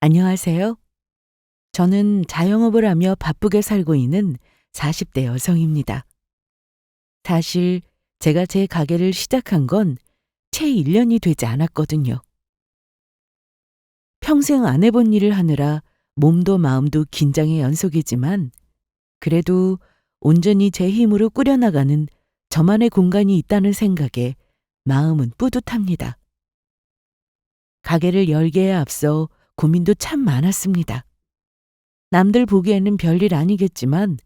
안녕하세요. 저는 자영업을 하며 바쁘게 살고 있는 40대 여성입니다. 사실 제가 제 가게를 시작한 건 채 1년이 되지 않았거든요. 평생 안 해본 일을 하느라 몸도 마음도 긴장의 연속이지만 그래도 온전히 제 힘으로 꾸려나가는 저만의 공간이 있다는 생각에 마음은 뿌듯합니다. 가게를 열기에 앞서 고민도 참 많았습니다. 남들 보기에는 별일 아니겠지만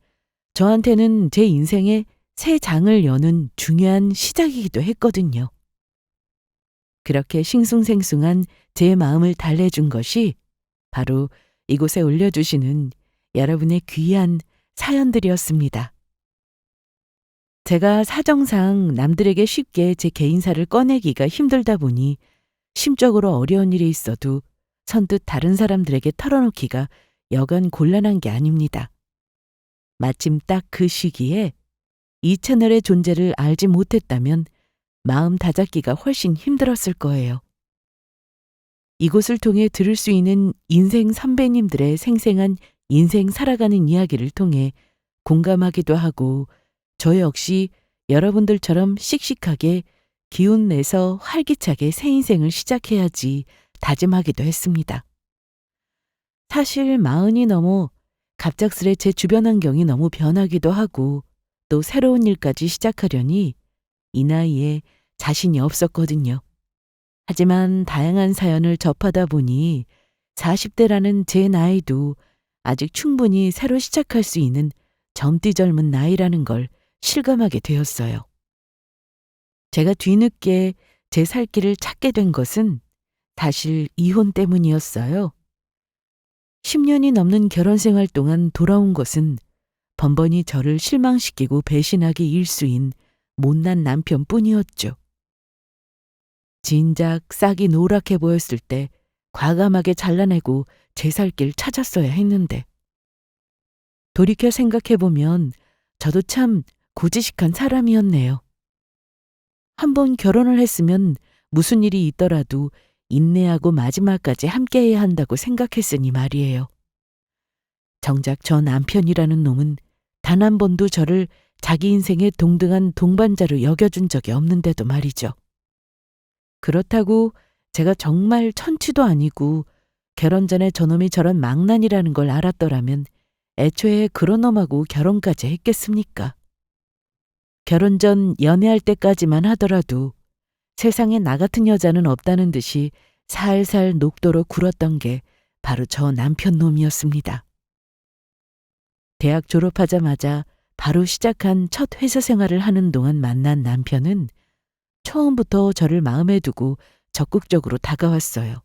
저한테는 제 인생의 새 장을 여는 중요한 시작이기도 했거든요. 그렇게 싱숭생숭한 제 마음을 달래준 것이 바로 이곳에 올려주시는 여러분의 귀한 사연들이었습니다. 제가 사정상 남들에게 쉽게 제 개인사를 꺼내기가 힘들다 보니 심적으로 어려운 일이 있어도 선뜻 다른 사람들에게 털어놓기가 여간 곤란한 게 아닙니다. 마침 딱 그 시기에 이 채널의 존재를 알지 못했다면 마음 다잡기가 훨씬 힘들었을 거예요. 이곳을 통해 들을 수 있는 인생 선배님들의 생생한 인생 살아가는 이야기를 통해 공감하기도 하고 저 역시 여러분들처럼 씩씩하게 기운 내서 활기차게 새 인생을 시작해야지 다짐하기도 했습니다. 사실 40이 넘어 갑작스레 제 주변 환경이 너무 변하기도 하고 또 새로운 일까지 시작하려니 이 나이에 자신이 없었거든요. 하지만 다양한 사연을 접하다 보니 40대라는 제 나이도 아직 충분히 새로 시작할 수 있는 젊디 젊은 나이라는 걸 실감하게 되었어요. 제가 뒤늦게 제 살 길을 찾게 된 것은 사실 이혼 때문이었어요. 10년이 넘는 결혼 생활 동안 돌아온 것은 번번이 저를 실망시키고 배신하기 일수인 못난 남편뿐이었죠. 진작 싹이 노랗게 보였을 때 과감하게 잘라내고 제 살 길 찾았어야 했는데 돌이켜 생각해보면 저도 참 고지식한 사람이었네요. 한번 결혼을 했으면 무슨 일이 있더라도 인내하고 마지막까지 함께해야 한다고 생각했으니 말이에요. 정작 저 남편이라는 놈은 단 한 번도 저를 자기 인생의 동등한 동반자로 여겨준 적이 없는데도 말이죠. 그렇다고 제가 정말 천치도 아니고 결혼 전에 저놈이 저런 망난이라는 걸 알았더라면 애초에 그런 놈하고 결혼까지 했겠습니까? 결혼 전 연애할 때까지만 하더라도 세상에 나 같은 여자는 없다는 듯이 살살 녹도로 굴었던 게 바로 저 남편 놈이었습니다. 대학 졸업하자마자 바로 시작한 첫 회사 생활을 하는 동안 만난 남편은 처음부터 저를 마음에 두고 적극적으로 다가왔어요.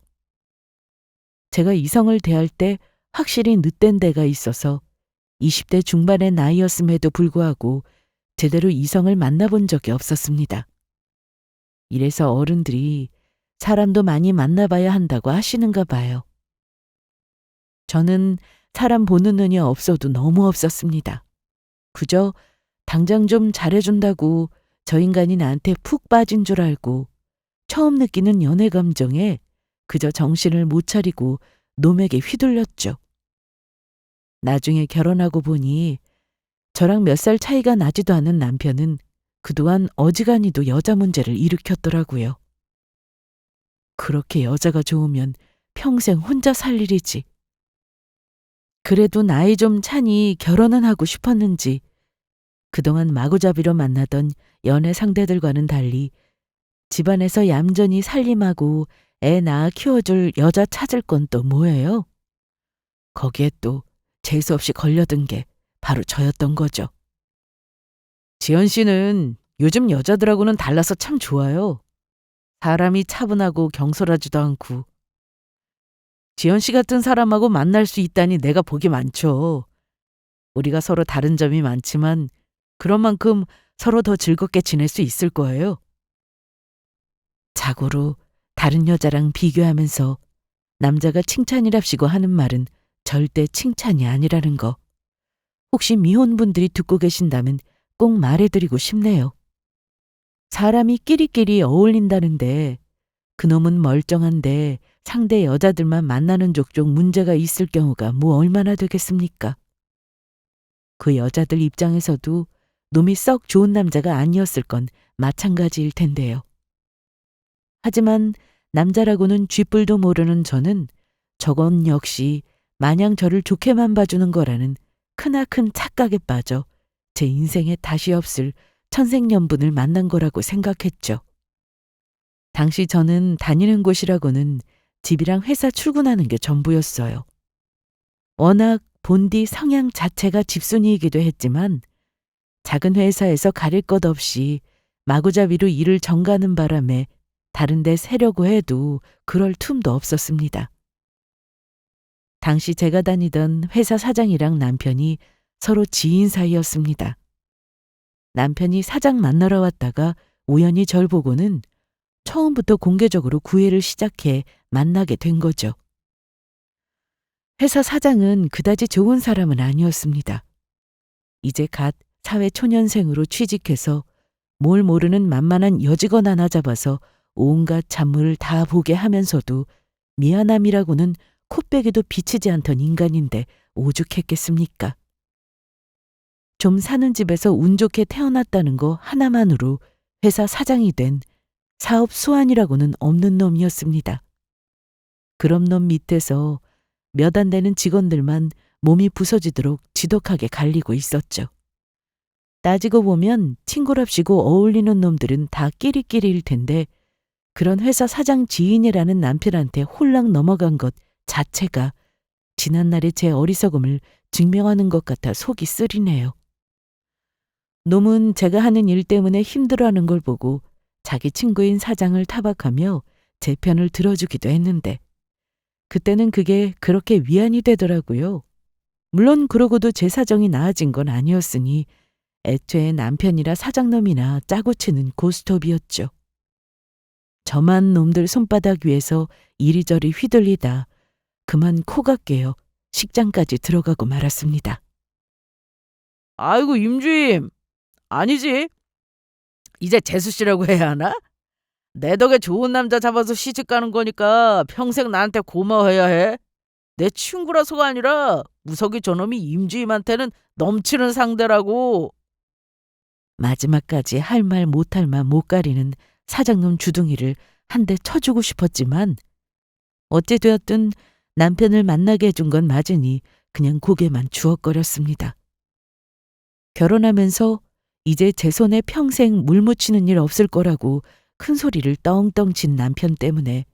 제가 이성을 대할 때 확실히 늦된 데가 있어서 20대 중반의 나이였음에도 불구하고 제대로 이성을 만나본 적이 없었습니다. 이래서 어른들이 사람도 많이 만나봐야 한다고 하시는가 봐요. 저는 사람 보는 눈이 없어도 너무 없었습니다. 그저 당장 좀 잘해준다고 저 인간이 나한테 푹 빠진 줄 알고 처음 느끼는 연애 감정에 그저 정신을 못 차리고 놈에게 휘둘렸죠. 나중에 결혼하고 보니 저랑 몇 살 차이가 나지도 않은 남편은 그동안 어지간히도 여자 문제를 일으켰더라고요. 그렇게 여자가 좋으면 평생 혼자 살 일이지. 그래도 나이 좀 차니 결혼은 하고 싶었는지 그동안 마구잡이로 만나던 연애 상대들과는 달리 집안에서 얌전히 살림하고 애 낳아 키워줄 여자 찾을 건 또 뭐예요? 거기에 또 재수없이 걸려든 게 바로 저였던 거죠. 지연 씨는 요즘 여자들하고는 달라서 참 좋아요. 사람이 차분하고 경솔하지도 않고. 지연 씨 같은 사람하고 만날 수 있다니 내가 복이 많죠. 우리가 서로 다른 점이 많지만 그런 만큼 서로 더 즐겁게 지낼 수 있을 거예요. 자고로 다른 여자랑 비교하면서 남자가 칭찬이랍시고 하는 말은 절대 칭찬이 아니라는 거. 혹시 미혼분들이 듣고 계신다면 꼭 말해드리고 싶네요. 사람이 끼리끼리 어울린다는데 그놈은 멀쩡한데 상대 여자들만 만나는 족족 문제가 있을 경우가 뭐 얼마나 되겠습니까? 그 여자들 입장에서도 놈이 썩 좋은 남자가 아니었을 건 마찬가지일 텐데요. 하지만 남자라고는 쥐뿔도 모르는 저는 저건 역시 마냥 저를 좋게만 봐주는 거라는 크나큰 착각에 빠져 제 인생에 다시 없을 천생연분을 만난 거라고 생각했죠. 당시 저는 다니는 곳이라고는 집이랑 회사 출근하는 게 전부였어요. 워낙 본디 성향 자체가 집순이이기도 했지만 작은 회사에서 가릴 것 없이 마구잡이로 일을 정가는 바람에 다른 데 새려고 해도 그럴 틈도 없었습니다. 당시 제가 다니던 회사 사장이랑 남편이 서로 지인 사이였습니다. 남편이 사장 만나러 왔다가 우연히 절 보고는 처음부터 공개적으로 구애를 시작해 만나게 된 거죠. 회사 사장은 그다지 좋은 사람은 아니었습니다. 이제 갓 사회초년생으로 취직해서 뭘 모르는 만만한 여직원 하나 잡아서 온갖 잡무를 다 보게 하면서도 미안함이라고는 코빼기도 비치지 않던 인간인데 오죽했겠습니까? 좀 사는 집에서 운 좋게 태어났다는 거 하나만으로 회사 사장이 된 사업 수완이라고는 없는 놈이었습니다. 그런 놈 밑에서 몇 안 되는 직원들만 몸이 부서지도록 지독하게 갈리고 있었죠. 따지고 보면 친구랍시고 어울리는 놈들은 다 끼리끼리일 텐데 그런 회사 사장 지인이라는 남편한테 홀랑 넘어간 것 자체가 지난날의 제 어리석음을 증명하는 것 같아 속이 쓰리네요. 놈은 제가 하는 일 때문에 힘들어하는 걸 보고 자기 친구인 사장을 타박하며 제 편을 들어주기도 했는데 그때는 그게 그렇게 위안이 되더라고요. 물론 그러고도 제 사정이 나아진 건 아니었으니 애초에 남편이라 사장놈이나 짜고 치는 고스톱이었죠. 저만 놈들 손바닥 위에서 이리저리 휘둘리다 그만 코가 깨어 식장까지 들어가고 말았습니다. 아이고 임주임. 아니지. 이제 재수씨라고 해야 하나? 내 덕에 좋은 남자 잡아서 시집 가는 거니까 평생 나한테 고마워해야 해. 내 친구라서가 아니라 무석이 저놈이 임주임한테는 넘치는 상대라고. 마지막까지 할 말 못할 말 못 가리는 사장놈 주둥이를 한 대 쳐주고 싶었지만 어찌 되었든 남편을 만나게 해준 건 맞으니 그냥 고개만 주걱거렸습니다. 결혼하면서 이제 제 손에 평생 물 묻히는 일 없을 거라고 큰 소리를 떵떵 친 남편 때문에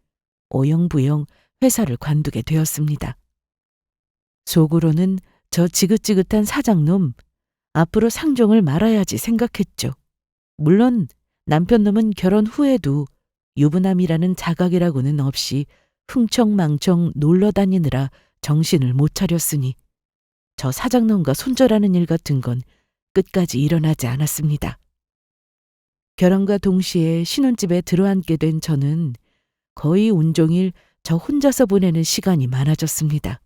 어영부영 회사를 관두게 되었습니다. 속으로는 저 지긋지긋한 사장놈 앞으로 상종을 말아야지 생각했죠. 물론 남편놈은 결혼 후에도 유부남이라는 자각이라고는 없이 흥청망청 놀러 다니느라 정신을 못 차렸으니 저 사장놈과 손절하는 일 같은 건 끝까지 일어나지 않았습니다. 결혼과 동시에 신혼집에 들어앉게 된 저는 거의 온종일 저 혼자서 보내는 시간이 많아졌습니다.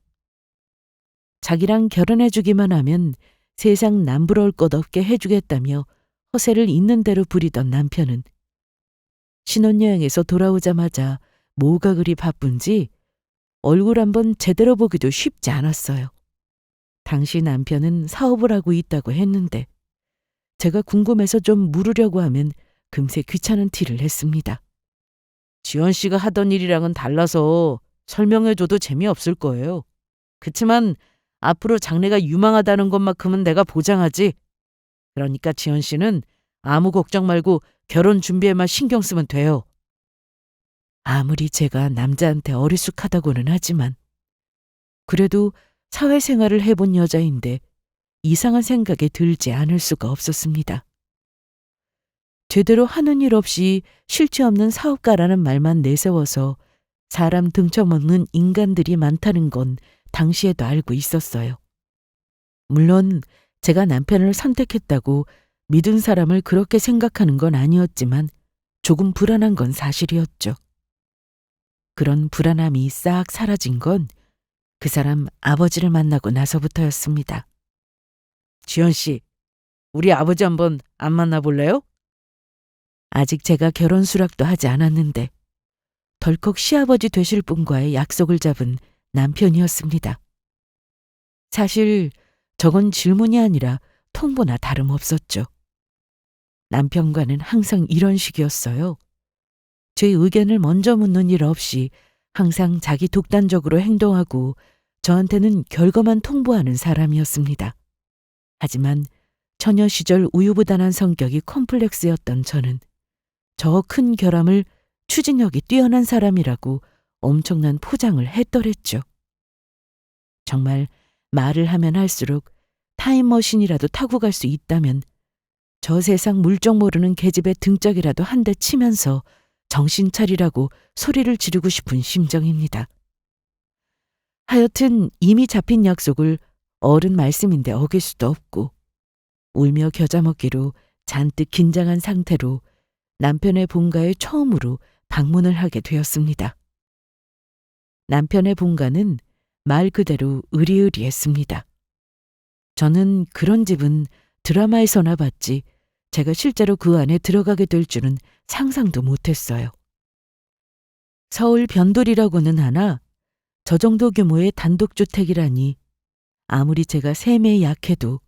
자기랑 결혼해주기만 하면 세상 남부러울 것 없게 해주겠다며 허세를 있는 대로 부리던 남편은 신혼여행에서 돌아오자마자 뭐가 그리 바쁜지 얼굴 한번 제대로 보기도 쉽지 않았어요. 당시 남편은 사업을 하고 있다고 했는데 제가 궁금해서 좀 물으려고 하면 금세 귀찮은 티를 했습니다. 지연 씨가 하던 일이랑은 달라서 설명해줘도 재미없을 거예요. 그치만 앞으로 장래가 유망하다는 것만큼은 내가 보장하지. 그러니까 지연 씨는 아무 걱정 말고 결혼 준비에만 신경 쓰면 돼요. 아무리 제가 남자한테 어리숙하다고는 하지만 그래도 사회생활을 해본 여자인데 이상한 생각에 들지 않을 수가 없었습니다. 제대로 하는 일 없이 실체 없는 사업가라는 말만 내세워서 사람 등쳐먹는 인간들이 많다는 건 당시에도 알고 있었어요. 물론 제가 남편을 선택했다고 믿은 사람을 그렇게 생각하는 건 아니었지만 조금 불안한 건 사실이었죠. 그런 불안함이 싹 사라진 건 그 사람 아버지를 만나고 나서부터였습니다. 지연 씨, 우리 아버지 한번 안 만나볼래요? 아직 제가 결혼 수락도 하지 않았는데 덜컥 시아버지 되실 분과의 약속을 잡은 남편이었습니다. 사실 저건 질문이 아니라 통보나 다름없었죠. 남편과는 항상 이런 식이었어요. 제 의견을 먼저 묻는 일 없이 항상 자기 독단적으로 행동하고 저한테는 결과만 통보하는 사람이었습니다. 하지만 처녀 시절 우유부단한 성격이 컴플렉스였던 저는 저 큰 결함을 추진력이 뛰어난 사람이라고 엄청난 포장을 했더랬죠. 정말 말을 하면 할수록 타임머신이라도 타고 갈 수 있다면 저 세상 물정 모르는 계집애 등짝이라도 한 대 치면서 정신 차리라고 소리를 지르고 싶은 심정입니다. 하여튼 이미 잡힌 약속을 어른 말씀인데 어길 수도 없고 울며 겨자 먹기로 잔뜩 긴장한 상태로 남편의 본가에 처음으로 방문을 하게 되었습니다. 남편의 본가는 말 그대로 으리으리했습니다. 저는 그런 집은 드라마에서나 봤지 제가 실제로 그 안에 들어가게 될 줄은 상상도 못했어요. 서울 변돌이라고는 하나 저 정도 규모의 단독주택이라니 아무리 제가 세매에 약해도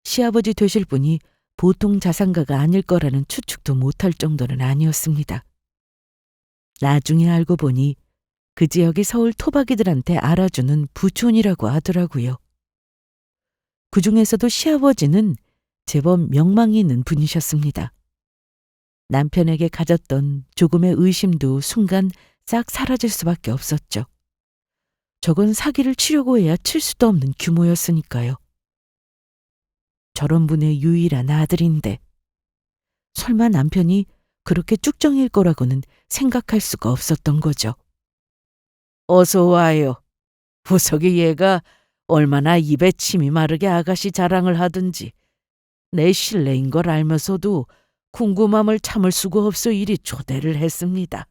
시아버지 되실 분이 보통 자산가가 아닐 거라는 추측도 못할 정도는 아니었습니다. 나중에 알고 보니 그 지역이 서울 토박이들한테 알아주는 부촌이라고 하더라고요. 그 중에서도 시아버지는 제법 명망이 있는 분이셨습니다. 남편에게 가졌던 조금의 의심도 순간 싹 사라질 수밖에 없었죠. 저건 사기를 치려고 해야 칠 수도 없는 규모였으니까요. 저런 분의 유일한 아들인데 설마 남편이 그렇게 쭉정일 거라고는 생각할 수가 없었던 거죠. 어서 와요. 보석이 얘가 얼마나 입에 침이 마르게 아가씨 자랑을 하든지 내 실례인 걸 알면서도 궁금함을 참을 수가 없어 이리 초대를 했습니다.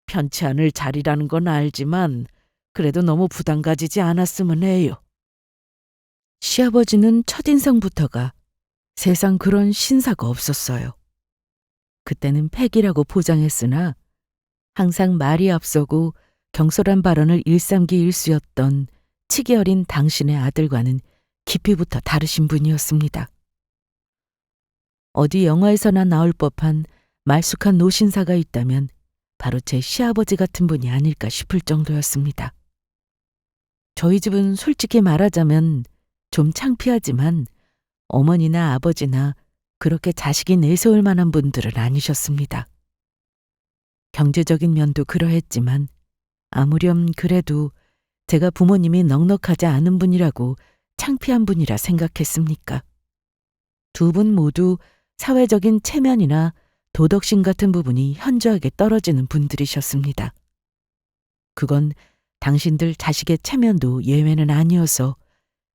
편치 않을 자리라는 건 알지만 그래도 너무 부담 가지지 않았으면 해요. 시아버지는 첫인상부터가 세상 그런 신사가 없었어요. 그때는 팩이라고 포장했으나 항상 말이 앞서고 경솔한 발언을 일삼기 일쑤였던 치기 어린 당신의 아들과는 깊이부터 다르신 분이었습니다. 어디 영화에서나 나올 법한 말쑥한 노신사가 있다면 바로 제 시아버지 같은 분이 아닐까 싶을 정도였습니다. 저희 집은 솔직히 말하자면 좀 창피하지만 어머니나 아버지나 그렇게 자식이 내세울 만한 분들은 아니셨습니다. 경제적인 면도 그러했지만 아무렴 그래도 제가 부모님이 넉넉하지 않은 분이라고 창피한 분이라 생각했습니까? 두 분 모두 사회적인 체면이나 도덕심 같은 부분이 현저하게 떨어지는 분들이셨습니다. 그건 당신들 자식의 체면도 예외는 아니어서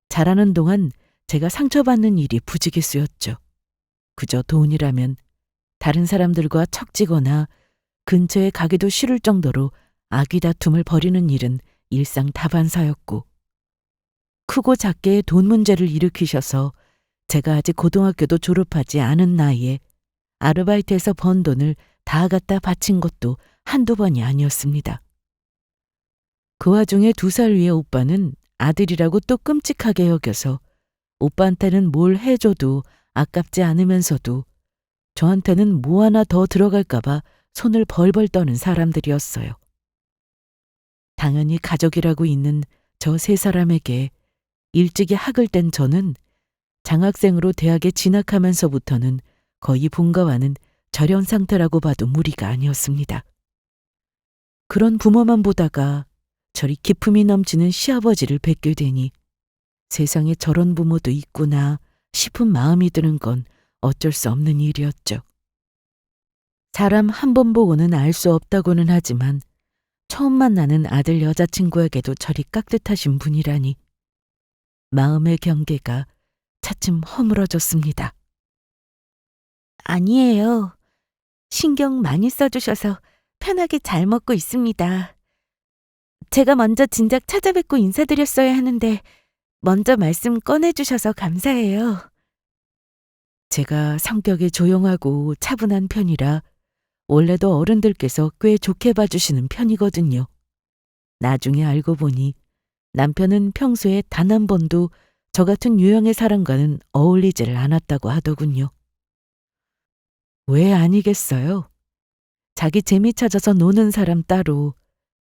자라는 동안 제가 상처받는 일이 부지기수였죠. 그저 돈이라면 다른 사람들과 척지거나 근처에 가기도 싫을 정도로 아귀 다툼을 벌이는 일은 일상 다반사였고 크고 작게 돈 문제를 일으키셔서 제가 아직 고등학교도 졸업하지 않은 나이에 아르바이트에서 번 돈을 다 갖다 바친 것도 한두 번이 아니었습니다. 그 와중에 2살 위의 오빠는 아들이라고 또 끔찍하게 여겨서 오빠한테는 뭘 해줘도 아깝지 않으면서도 저한테는 뭐 하나 더 들어갈까봐 손을 벌벌 떠는 사람들이었어요. 당연히 가족이라고 있는 저 3사람에게 일찍이 학을 뗀 저는 장학생으로 대학에 진학하면서부터는 거의 본가와는 절연 상태라고 봐도 무리가 아니었습니다. 그런 부모만 보다가 저리 기품이 넘치는 시아버지를 뵙게 되니 세상에 저런 부모도 있구나 싶은 마음이 드는 건 어쩔 수 없는 일이었죠. 사람 한 번 보고는 알 수 없다고는 하지만 처음 만나는 아들 여자친구에게도 저리 깍듯하신 분이라니 마음의 경계가 차츰 허물어졌습니다. 아니에요. 신경 많이 써주셔서 편하게 잘 먹고 있습니다. 제가 먼저 진작 찾아뵙고 인사드렸어야 하는데 먼저 말씀 꺼내주셔서 감사해요. 제가 성격이 조용하고 차분한 편이라 원래도 어른들께서 꽤 좋게 봐주시는 편이거든요. 나중에 알고 보니 남편은 평소에 단 한 번도 저 같은 유형의 사람과는 어울리지를 않았다고 하더군요. 왜 아니겠어요? 자기 재미 찾아서 노는 사람 따로,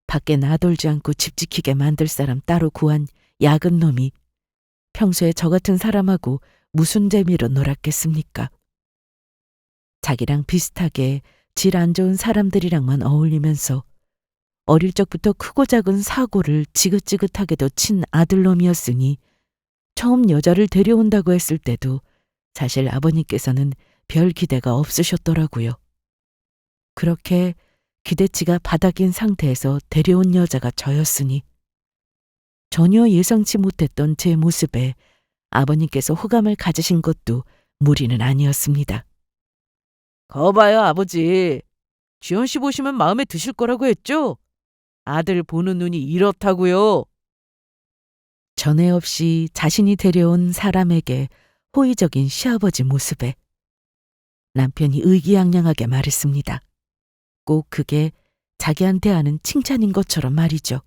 밖에 나돌지 않고 집 지키게 만들 사람 따로 구한 야근 놈이 평소에 저 같은 사람하고 무슨 재미로 놀았겠습니까? 자기랑 비슷하게 질 안 좋은 사람들이랑만 어울리면서 어릴 적부터 크고 작은 사고를 지긋지긋하게도 친 아들놈이었으니 처음 여자를 데려온다고 했을 때도 사실 아버님께서는 별 기대가 없으셨더라고요. 그렇게 기대치가 바닥인 상태에서 데려온 여자가 저였으니 전혀 예상치 못했던 제 모습에 아버님께서 호감을 가지신 것도 무리는 아니었습니다. 거봐요, 아버지. 지연 씨 보시면 마음에 드실 거라고 했죠? 아들 보는 눈이 이렇다고요. 전에 없이 자신이 데려온 사람에게 호의적인 시아버지 모습에 남편이 의기양양하게 말했습니다. 꼭 그게 자기한테 하는 칭찬인 것처럼 말이죠.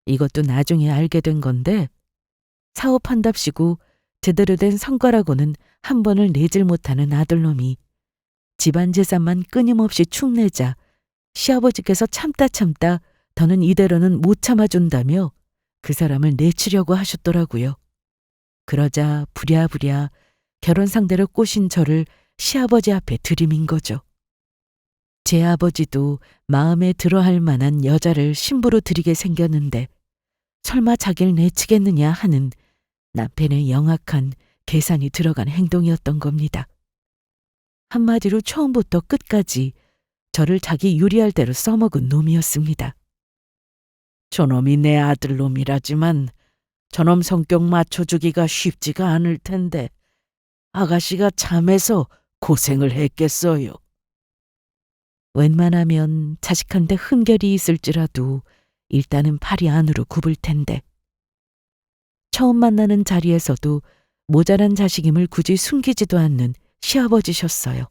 이것도 나중에 알게 된 건데 사업한답시고 제대로 된 성과라고는 한 번을 내질 못하는 아들놈이 집안 재산만 끊임없이 축내자 시아버지께서 참다 더는 이대로는 못 참아준다며 그 사람을 내치려고 하셨더라고요. 그러자 부랴부랴 결혼 상대로 꼬신 저를 시아버지 앞에 들이민 거죠. 제 아버지도 마음에 들어할 만한 여자를 신부로 들이게 생겼는데 설마 자기를 내치겠느냐 하는 남편의 영악한 계산이 들어간 행동이었던 겁니다. 한마디로 처음부터 끝까지 저를 자기 유리할 대로 써먹은 놈이었습니다. 저놈이 내 아들놈이라지만 저놈 성격 맞춰주기가 쉽지가 않을 텐데 아가씨가 참해서 고생을 했겠어요. 웬만하면 자식한테 흠결이 있을지라도 일단은 팔이 안으로 굽을 텐데 처음 만나는 자리에서도 모자란 자식임을 굳이 숨기지도 않는 시아버지셨어요.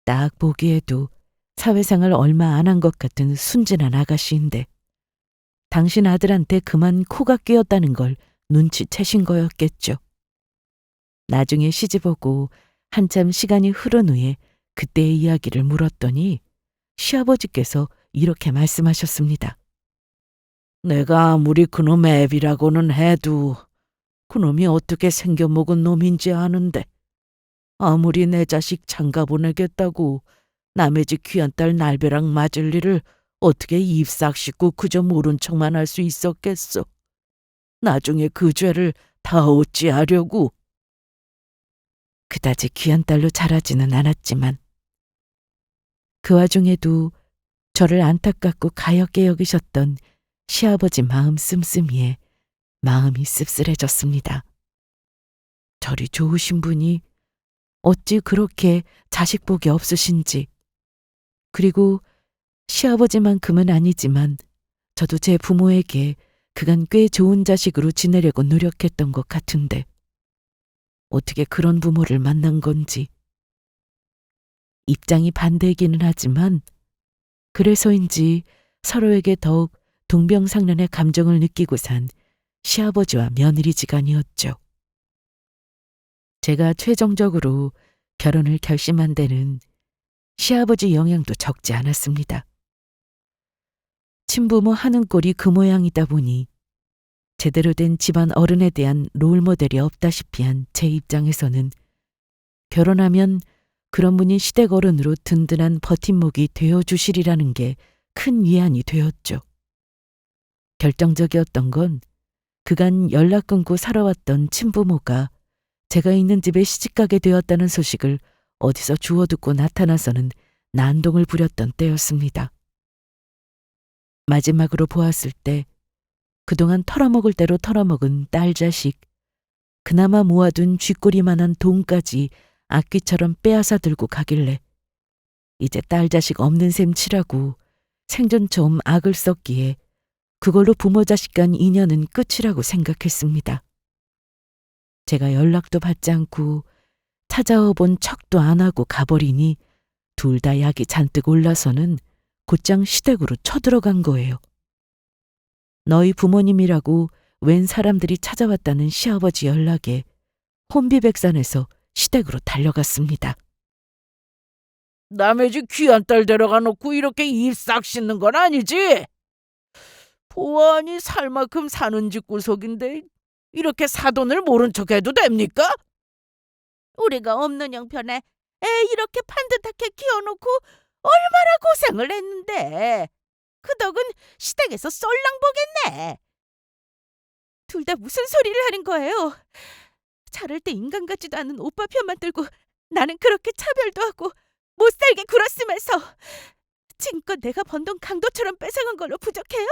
딱 보기에도 사회생활 얼마 안 한 것 같은 순진한 아가씨인데 당신 아들한테 그만 코가 끼었다는 걸 눈치채신 거였겠죠. 나중에 시집오고 한참 시간이 흐른 후에 그때의 이야기를 물었더니 시아버지께서 이렇게 말씀하셨습니다. 내가 아무리 그놈 애비라고는 해도 그놈이 어떻게 생겨먹은 놈인지 아는데 아무리 내 자식 장가 보내겠다고 남의 집 귀한 딸 날벼락 맞을 일을 어떻게 입싹 씻고 그저 모른 척만 할 수 있었겠어. 나중에 그 죄를 다 어찌하려고. 그다지 귀한 딸로 자라지는 않았지만 그 와중에도 저를 안타깝고 가엾게 여기셨던 시아버지 마음 씀씀이에 마음이 씁쓸해졌습니다. 저리 좋으신 분이 어찌 그렇게 자식복이 없으신지, 그리고 시아버지만큼은 아니지만 저도 제 부모에게 그간 꽤 좋은 자식으로 지내려고 노력했던 것 같은데 어떻게 그런 부모를 만난 건지. 입장이 반대이기는 하지만 그래서인지 서로에게 더욱 동병상련의 감정을 느끼고 산 시아버지와 며느리지간이었죠. 제가 최종적으로 결혼을 결심한 데는 시아버지 영향도 적지 않았습니다. 친부모 하는 꼴이 그 모양이다 보니 제대로 된 집안 어른에 대한 롤모델이 없다시피 한 제 입장에서는 결혼하면 그런 분이 시댁 어른으로 든든한 버팀목이 되어주시리라는 게 큰 위안이 되었죠. 결정적이었던 건 그간 연락 끊고 살아왔던 친부모가 제가 있는 집에 시집가게 되었다는 소식을 어디서 주워 듣고 나타나서는 난동을 부렸던 때였습니다. 마지막으로 보았을 때 그동안 털어먹을 대로 털어먹은 딸 자식, 그나마 모아둔 쥐꼬리만한 돈까지 악귀처럼 빼앗아 들고 가길래 이제 딸 자식 없는 셈 치라고 생전 처음 악을 썼기에 그걸로 부모 자식 간 인연은 끝이라고 생각했습니다. 제가 연락도 받지 않고 찾아와 본 척도 안 하고 가버리니 둘 다 약이 잔뜩 올라서는 곧장 시댁으로 쳐들어간 거예요. 너희 부모님이라고 웬 사람들이 찾아왔다는 시아버지 연락에 혼비백산해서 시댁으로 달려갔습니다. 남의 집 귀한 딸 데려가 놓고 이렇게 입 싹 씻는 건 아니지? 보아하니 살 만큼 사는 집 구석인데 이렇게 사돈을 모른 척해도 됩니까? 우리가 없는 형편에 애 이렇게 반듯하게 키워놓고 얼마나 고생을 했는데 그 덕은 시댁에서 쏠랑 보겠네. 둘 다 무슨 소리를 하는 거예요? 자랄 때 인간 같지도 않은 오빠 편만 들고 나는 그렇게 차별도 하고 못 살게 굴었으면서 지금껏 내가 번 돈 강도처럼 뺏어간 걸로 부족해요?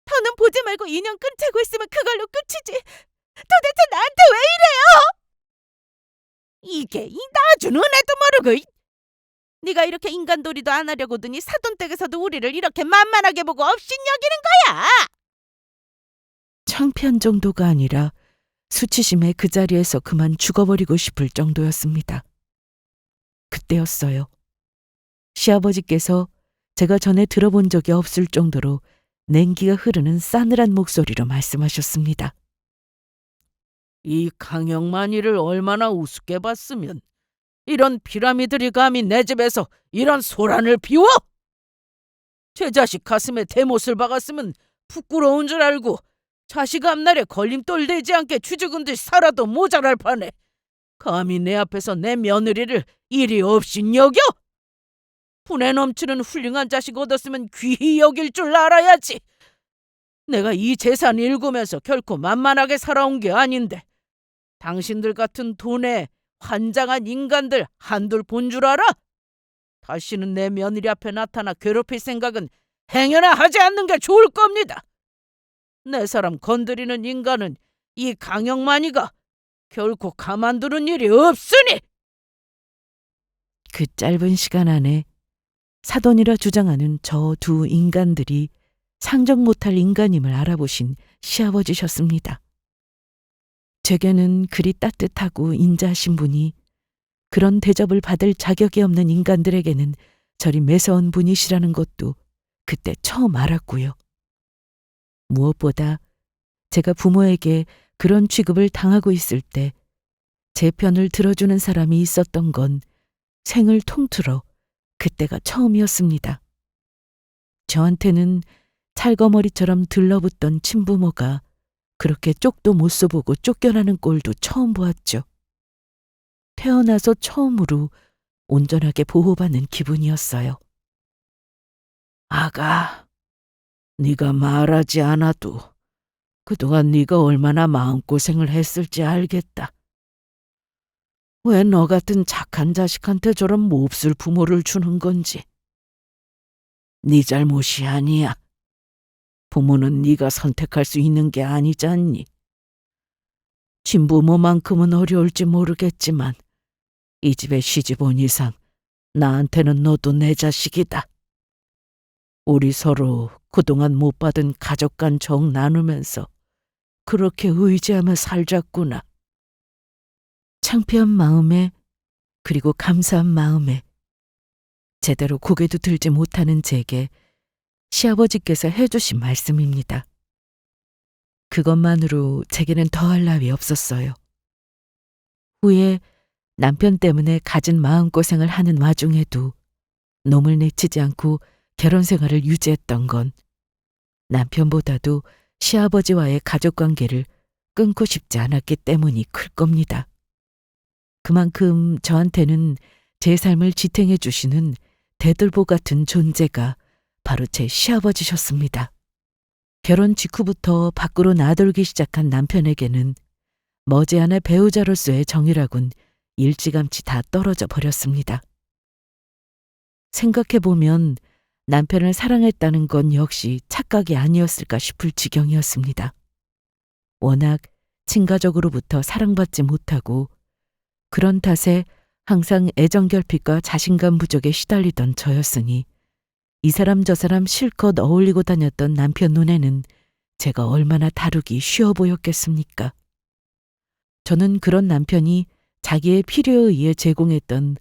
더는 보지 말고 인연 끊자고 했으면 그걸로 끝이지. 도대체 나한테 왜 이래요? 이게 이 나주는 애도 모르고 네가 이렇게 인간도리도 안 하려고 드니 사돈댁에서도 우리를 이렇게 만만하게 보고 업신 여기는 거야. 창피한 정도가 아니라 수치심에 그 자리에서 그만 죽어버리고 싶을 정도였습니다. 그때였어요. 시아버지께서 제가 전에 들어본 적이 없을 정도로 냉기가 흐르는 싸늘한 목소리로 말씀하셨습니다. 이 강영만이를 얼마나 우습게 봤으면 이런 피라미들이 감히 내 집에서 이런 소란을 피워? 제 자식 가슴에 대못을 박았으면 부끄러운 줄 알고 자식 앞날에 걸림돌 되지 않게 쥐죽은 듯 살아도 모자랄 판에 감히 내 앞에서 내 며느리를 이리 없인 여겨? 분에 넘치는 훌륭한 자식 얻었으면 귀히 여길 줄 알아야지. 내가 이 재산 일구면서 결코 만만하게 살아온 게 아닌데 당신들 같은 돈에 환장한 인간들 한둘 본 줄 알아? 다시는 내 며느리 앞에 나타나 괴롭힐 생각은 행여나 하지 않는 게 좋을 겁니다. 내 사람 건드리는 인간은 이 강영만이가 결코 가만두는 일이 없으니. 그 짧은 시간 안에 사돈이라 주장하는 저 두 인간들이 상정 못할 인간임을 알아보신 시아버지셨습니다. 제게는 그리 따뜻하고 인자하신 분이 그런 대접을 받을 자격이 없는 인간들에게는 저리 매서운 분이시라는 것도 그때 처음 알았고요. 무엇보다 제가 부모에게 그런 취급을 당하고 있을 때 제 편을 들어주는 사람이 있었던 건 생을 통틀어 그때가 처음이었습니다. 저한테는 찰거머리처럼 들러붙던 친부모가 그렇게 쪽도 못 써보고 쫓겨나는 꼴도 처음 보았죠. 태어나서 처음으로 온전하게 보호받는 기분이었어요. 아가, 네가 말하지 않아도 그동안 네가 얼마나 마음고생을 했을지 알겠다. 왜 너 같은 착한 자식한테 저런 몹쓸 부모를 주는 건지. 네 잘못이 아니야. 부모는 네가 선택할 수 있는 게 아니잖니. 친부모만큼은 어려울지 모르겠지만 이 집에 시집 온 이상 나한테는 너도 내 자식이다. 우리 서로 그동안 못 받은 가족 간 정 나누면서 그렇게 의지하며 살자꾸나. 창피한 마음에 그리고 감사한 마음에 제대로 고개도 들지 못하는 제게 시아버지께서 해주신 말씀입니다. 그것만으로 제게는 더할 나위 없었어요. 후에 남편 때문에 갖은 마음고생을 하는 와중에도 놈을 내치지 않고 결혼 생활을 유지했던 건 남편보다도 시아버지와의 가족관계를 끊고 싶지 않았기 때문이 클 겁니다. 그만큼 저한테는 제 삶을 지탱해 주시는 대들보 같은 존재가 바로 제 시아버지셨습니다. 결혼 직후부터 밖으로 나돌기 시작한 남편에게는 머지않아 배우자로서의 정이라곤 일찌감치 다 떨어져 버렸습니다. 생각해보면 남편을 사랑했다는 건 역시 착각이 아니었을까 싶을 지경이었습니다. 워낙 친가족으로부터 사랑받지 못하고 그런 탓에 항상 애정결핍과 자신감 부족에 시달리던 저였으니 이 사람 저 사람 실컷 어울리고 다녔던 남편 눈에는 제가 얼마나 다루기 쉬워 보였겠습니까? 저는 그런 남편이 자기의 필요에 의해 제공했던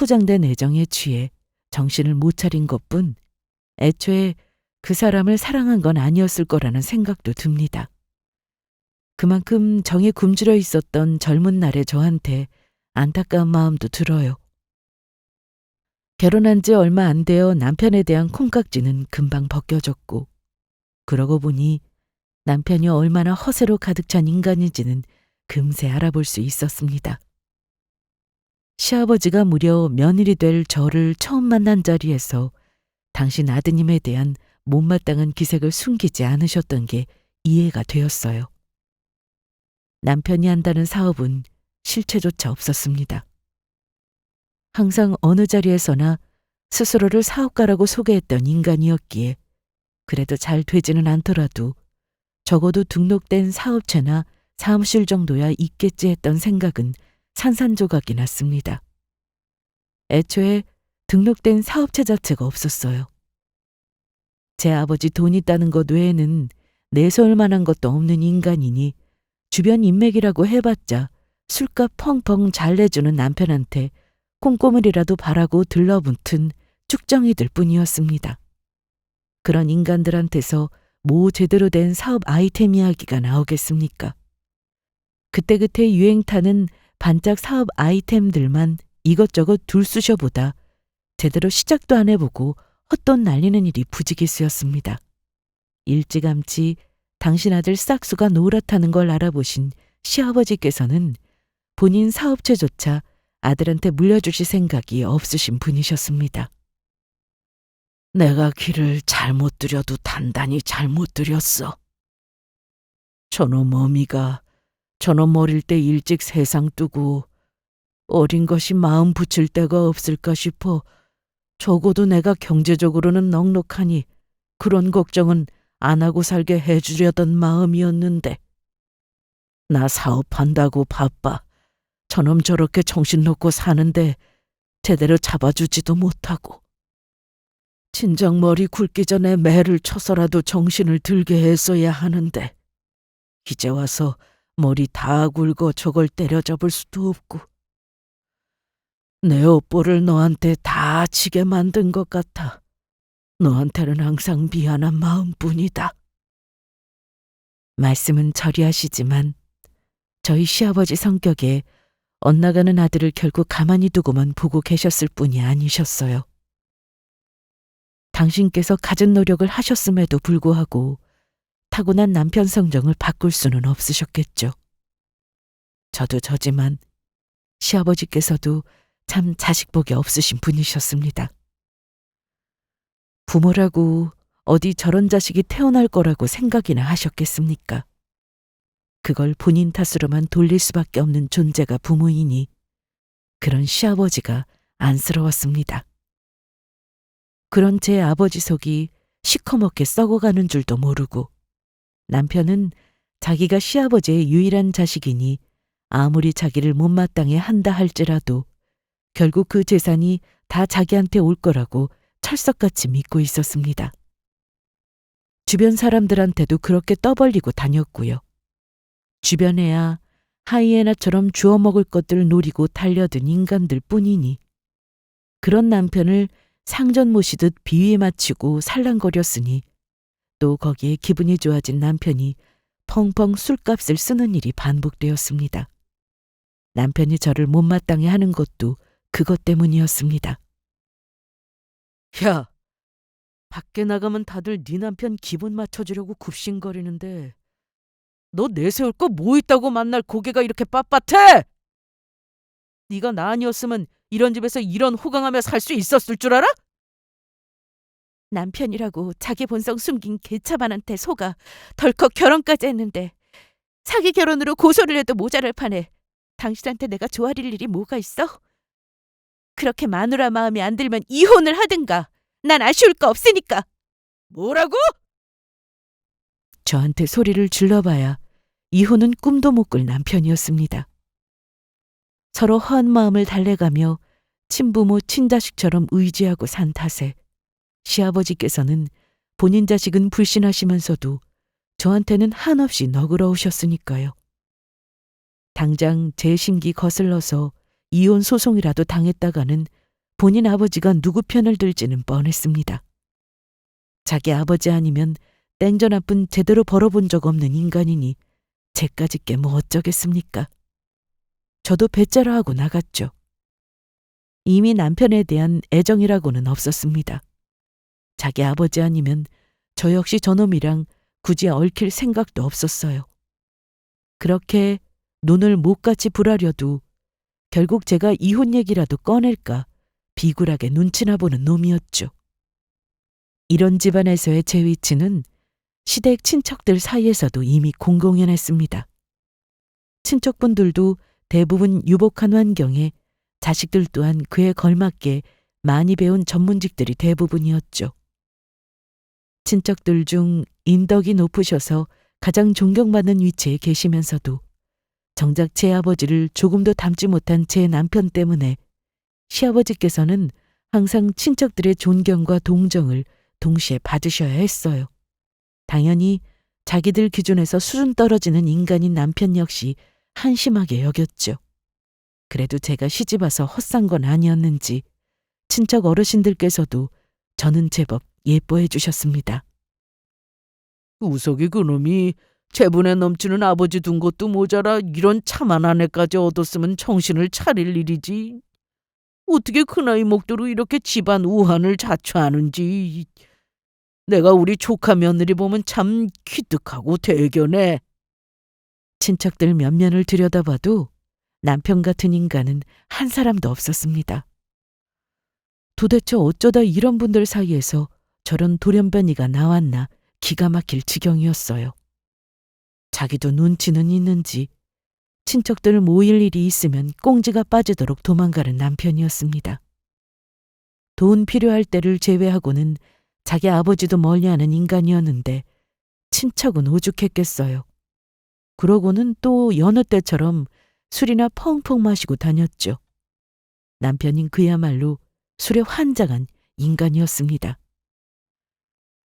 포장된 애정에 취해 정신을 못 차린 것뿐 애초에 그 사람을 사랑한 건 아니었을 거라는 생각도 듭니다. 그만큼 정에 굶주려 있었던 젊은 날의 저한테 안타까운 마음도 들어요. 결혼한 지 얼마 안 되어 남편에 대한 콩깍지는 금방 벗겨졌고, 그러고 보니 남편이 얼마나 허세로 가득 찬 인간인지는 금세 알아볼 수 있었습니다. 시아버지가 무려 며느리 될 저를 처음 만난 자리에서 당신 아드님에 대한 못마땅한 기색을 숨기지 않으셨던 게 이해가 되었어요. 남편이 한다는 사업은 실체조차 없었습니다. 항상 어느 자리에서나 스스로를 사업가라고 소개했던 인간이었기에 그래도 잘 되지는 않더라도 적어도 등록된 사업체나 사무실 정도야 있겠지 했던 생각은 산산조각이 났습니다. 애초에 등록된 사업체 자체가 없었어요. 제 아버지 돈 있다는 것 외에는 내세울 만한 것도 없는 인간이니 주변 인맥이라고 해봤자 술값 펑펑 잘 내주는 남편한테 콩고물이라도 바라고 들러붙은 쭉정이들 뿐이었습니다. 그런 인간들한테서 뭐 제대로 된 사업 아이템 이야기가 나오겠습니까? 그때그때 유행 타는 반짝 사업 아이템들만 이것저것 둘쑤셔보다 제대로 시작도 안 해보고 헛돈 날리는 일이 부지기수였습니다. 일찌감치 당신 아들 싹수가 노랗다는 걸 알아보신 시아버지께서는 본인 사업체조차 아들한테 물려주실 생각이 없으신 분이셨습니다. 내가 길을 잘못 들여도 단단히 잘못 들였어. 저놈 어미가 저놈 어릴 때 일찍 세상 뜨고 어린 것이 마음 붙일 데가 없을까 싶어 적어도 내가 경제적으로는 넉넉하니 그런 걱정은 안 하고 살게 해주려던 마음이었는데 나 사업한다고 바빠 저놈 저렇게 정신 놓고 사는데 제대로 잡아주지도 못하고 진작 머리 굵기 전에 매를 쳐서라도 정신을 들게 했어야 하는데 이제 와서 머리 다 굵어 저걸 때려잡을 수도 없고 내 업보를 너한테 다 지게 만든 것 같아. 너한테는 항상 미안한 마음뿐이다. 말씀은 저리하시지만 저희 시아버지 성격에 엇나가는 아들을 결국 가만히 두고만 보고 계셨을 뿐이 아니셨어요. 당신께서 갖은 노력을 하셨음에도 불구하고 타고난 남편 성정을 바꿀 수는 없으셨겠죠. 저도 저지만 시아버지께서도 참 자식복이 없으신 분이셨습니다. 부모라고 어디 저런 자식이 태어날 거라고 생각이나 하셨겠습니까? 그걸 본인 탓으로만 돌릴 수밖에 없는 존재가 부모이니 그런 시아버지가 안쓰러웠습니다. 그런 제 아버지 속이 시커멓게 썩어가는 줄도 모르고 남편은 자기가 시아버지의 유일한 자식이니 아무리 자기를 못마땅해 한다 할지라도 결국 그 재산이 다 자기한테 올 거라고 철석같이 믿고 있었습니다. 주변 사람들한테도 그렇게 떠벌리고 다녔고요. 주변에야 하이에나처럼 주워 먹을 것들 노리고 달려든 인간들 뿐이니 그런 남편을 상전 모시듯 비위에 맞추고 살랑거렸으니 또 거기에 기분이 좋아진 남편이 펑펑 술값을 쓰는 일이 반복되었습니다. 남편이 저를 못마땅해 하는 것도 그것 때문이었습니다. 야, 밖에 나가면 다들 네 남편 기분 맞춰주려고 굽신거리는데 너 내세울 거 뭐 있다고 만날 고개가 이렇게 빳빳해? 네가 나 아니었으면 이런 집에서 이런 호강하며 살 수 있었을 줄 알아? 남편이라고 자기 본성 숨긴 개차반한테 속아 덜컥 결혼까지 했는데 사기 결혼으로 고소를 해도 모자랄 판에 당신한테 내가 조아릴 일이 뭐가 있어? 그렇게 마누라 마음이 안 들면 이혼을 하든가. 난 아쉬울 거 없으니까. 뭐라고? 저한테 소리를 질러봐야 이혼은 꿈도 못 꿀 남편이었습니다. 서로 허한 마음을 달래가며 친부모 친자식처럼 의지하고 산 탓에 시아버지께서는 본인 자식은 불신하시면서도 저한테는 한없이 너그러우셨으니까요. 당장 제 심기 거슬러서 이혼 소송이라도 당했다가는 본인 아버지가 누구 편을 들지는 뻔했습니다. 자기 아버지 아니면 땡전 한 푼 제대로 벌어본 적 없는 인간이니 쟤까짓 게 뭐 어쩌겠습니까? 저도 배째라 하고 나갔죠. 이미 남편에 대한 애정이라고는 없었습니다. 자기 아버지 아니면 저 역시 저놈이랑 굳이 얽힐 생각도 없었어요. 그렇게 눈을 못같이 불하려도 결국 제가 이혼 얘기라도 꺼낼까 비굴하게 눈치나 보는 놈이었죠. 이런 집안에서의 제 위치는 시댁 친척들 사이에서도 이미 공공연했습니다. 친척분들도 대부분 유복한 환경에 자식들 또한 그에 걸맞게 많이 배운 전문직들이 대부분이었죠. 친척들 중 인덕이 높으셔서 가장 존경받는 위치에 계시면서도 정작 제 아버지를 조금도 닮지 못한 제 남편 때문에 시아버지께서는 항상 친척들의 존경과 동정을 동시에 받으셔야 했어요. 당연히 자기들 기준에서 수준 떨어지는 인간인 남편 역시 한심하게 여겼죠. 그래도 제가 시집와서 헛산 건 아니었는지 친척 어르신들께서도 저는 제법 예뻐해 주셨습니다. 우석이 그놈이 재분에 넘치는 아버지 둔 것도 모자라 이런 참한 아내까지 얻었으면 정신을 차릴 일이지. 어떻게 그 나이 먹도록 이렇게 집안 우환을 자초하는지. 내가 우리 조카 며느리 보면 참 기특하고 대견해. 친척들 면면을 들여다봐도 남편 같은 인간은 한 사람도 없었습니다. 도대체 어쩌다 이런 분들 사이에서 저런 돌연변이가 나왔나 기가 막힐 지경이었어요. 자기도 눈치는 있는지 친척들 모일 일이 있으면 꽁지가 빠지도록 도망가는 남편이었습니다. 돈 필요할 때를 제외하고는 자기 아버지도 멀리하는 인간이었는데 친척은 오죽했겠어요. 그러고는 또 여느 때처럼 술이나 펑펑 마시고 다녔죠. 남편인 그야말로 술에 환장한 인간이었습니다.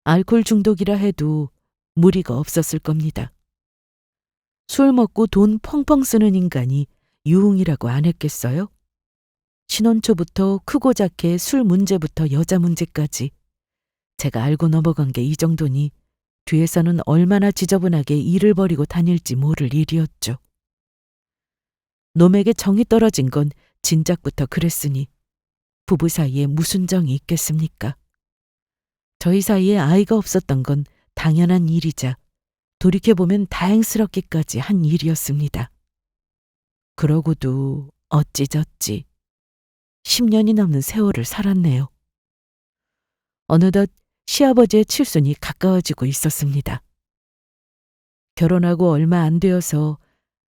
알코올 중독이라 해도 무리가 없었을 겁니다. 술 먹고 돈 펑펑 쓰는 인간이 유흥이라고 안 했겠어요? 신혼 초부터 크고 작게 술 문제부터 여자 문제까지 제가 알고 넘어간 게 이 정도니 뒤에서는 얼마나 지저분하게 일을 벌이고 다닐지 모를 일이었죠. 놈에게 정이 떨어진 건 진작부터 그랬으니 부부 사이에 무슨 정이 있겠습니까? 저희 사이에 아이가 없었던 건 당연한 일이자 돌이켜보면 다행스럽기까지 한 일이었습니다. 그러고도 어찌저찌 10년이 넘는 세월을 살았네요. 어느덧 시아버지의 칠순이 가까워지고 있었습니다. 결혼하고 얼마 안 되어서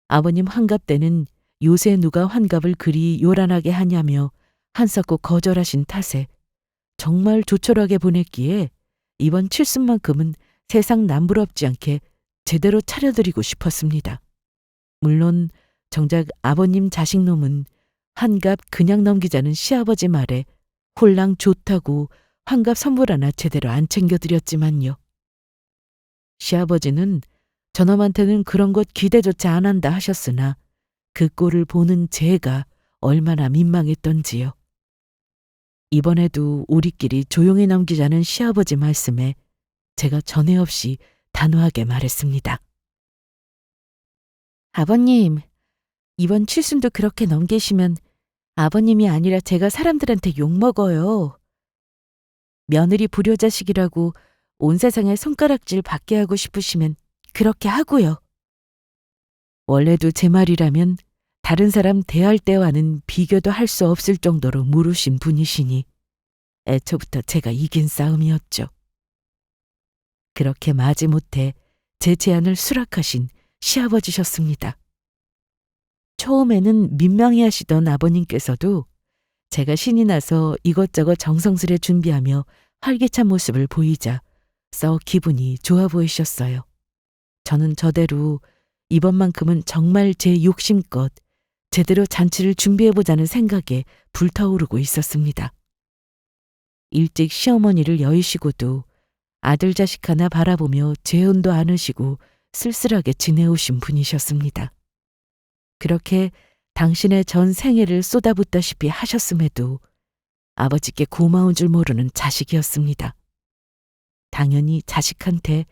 아버님 환갑 때는 요새 누가 환갑을 그리 요란하게 하냐며 한사코 거절하신 탓에 정말 조촐하게 보냈기에 이번 칠순만큼은 세상 남부럽지 않게 제대로 차려드리고 싶었습니다. 물론 정작 아버님 자식놈은 환갑 그냥 넘기자는 시아버지 말에 홀랑 좋다고 환갑 선물 하나 제대로 안 챙겨드렸지만요. 시아버지는 저놈한테는 그런 것 기대조차 안 한다 하셨으나 그 꼴을 보는 제가 얼마나 민망했던지요. 이번에도 우리끼리 조용히 넘기자는 시아버지 말씀에 제가 전에 없이 단호하게 말했습니다. 아버님, 이번 칠순도 그렇게 넘기시면 아버님이 아니라 제가 사람들한테 욕먹어요. 며느리 불효자식이라고 온 세상에 손가락질 받게 하고 싶으시면 그렇게 하고요. 원래도 제 말이라면 다른 사람 대할 때와는 비교도 할 수 없을 정도로 무르신 분이시니 애초부터 제가 이긴 싸움이었죠. 그렇게 마지못해 제 제안을 수락하신 시아버지셨습니다. 처음에는 민망해하시던 아버님께서도 제가 신이 나서 이것저것 정성스레 준비하며 활기찬 모습을 보이자 썩 기분이 좋아 보이셨어요. 저는 저대로 이번만큼은 정말 제 욕심껏 제대로 잔치를 준비해보자는 생각에 불타오르고 있었습니다. 일찍 시어머니를 여의시고도 아들 자식 하나 바라보며 재혼도 않으시고 쓸쓸하게 지내오신 분이셨습니다. 그렇게 당신의 전 생애를 쏟아붓다시피 하셨음에도 아버지께 고마운 줄 모르는 자식이었습니다. 당연히 자식한테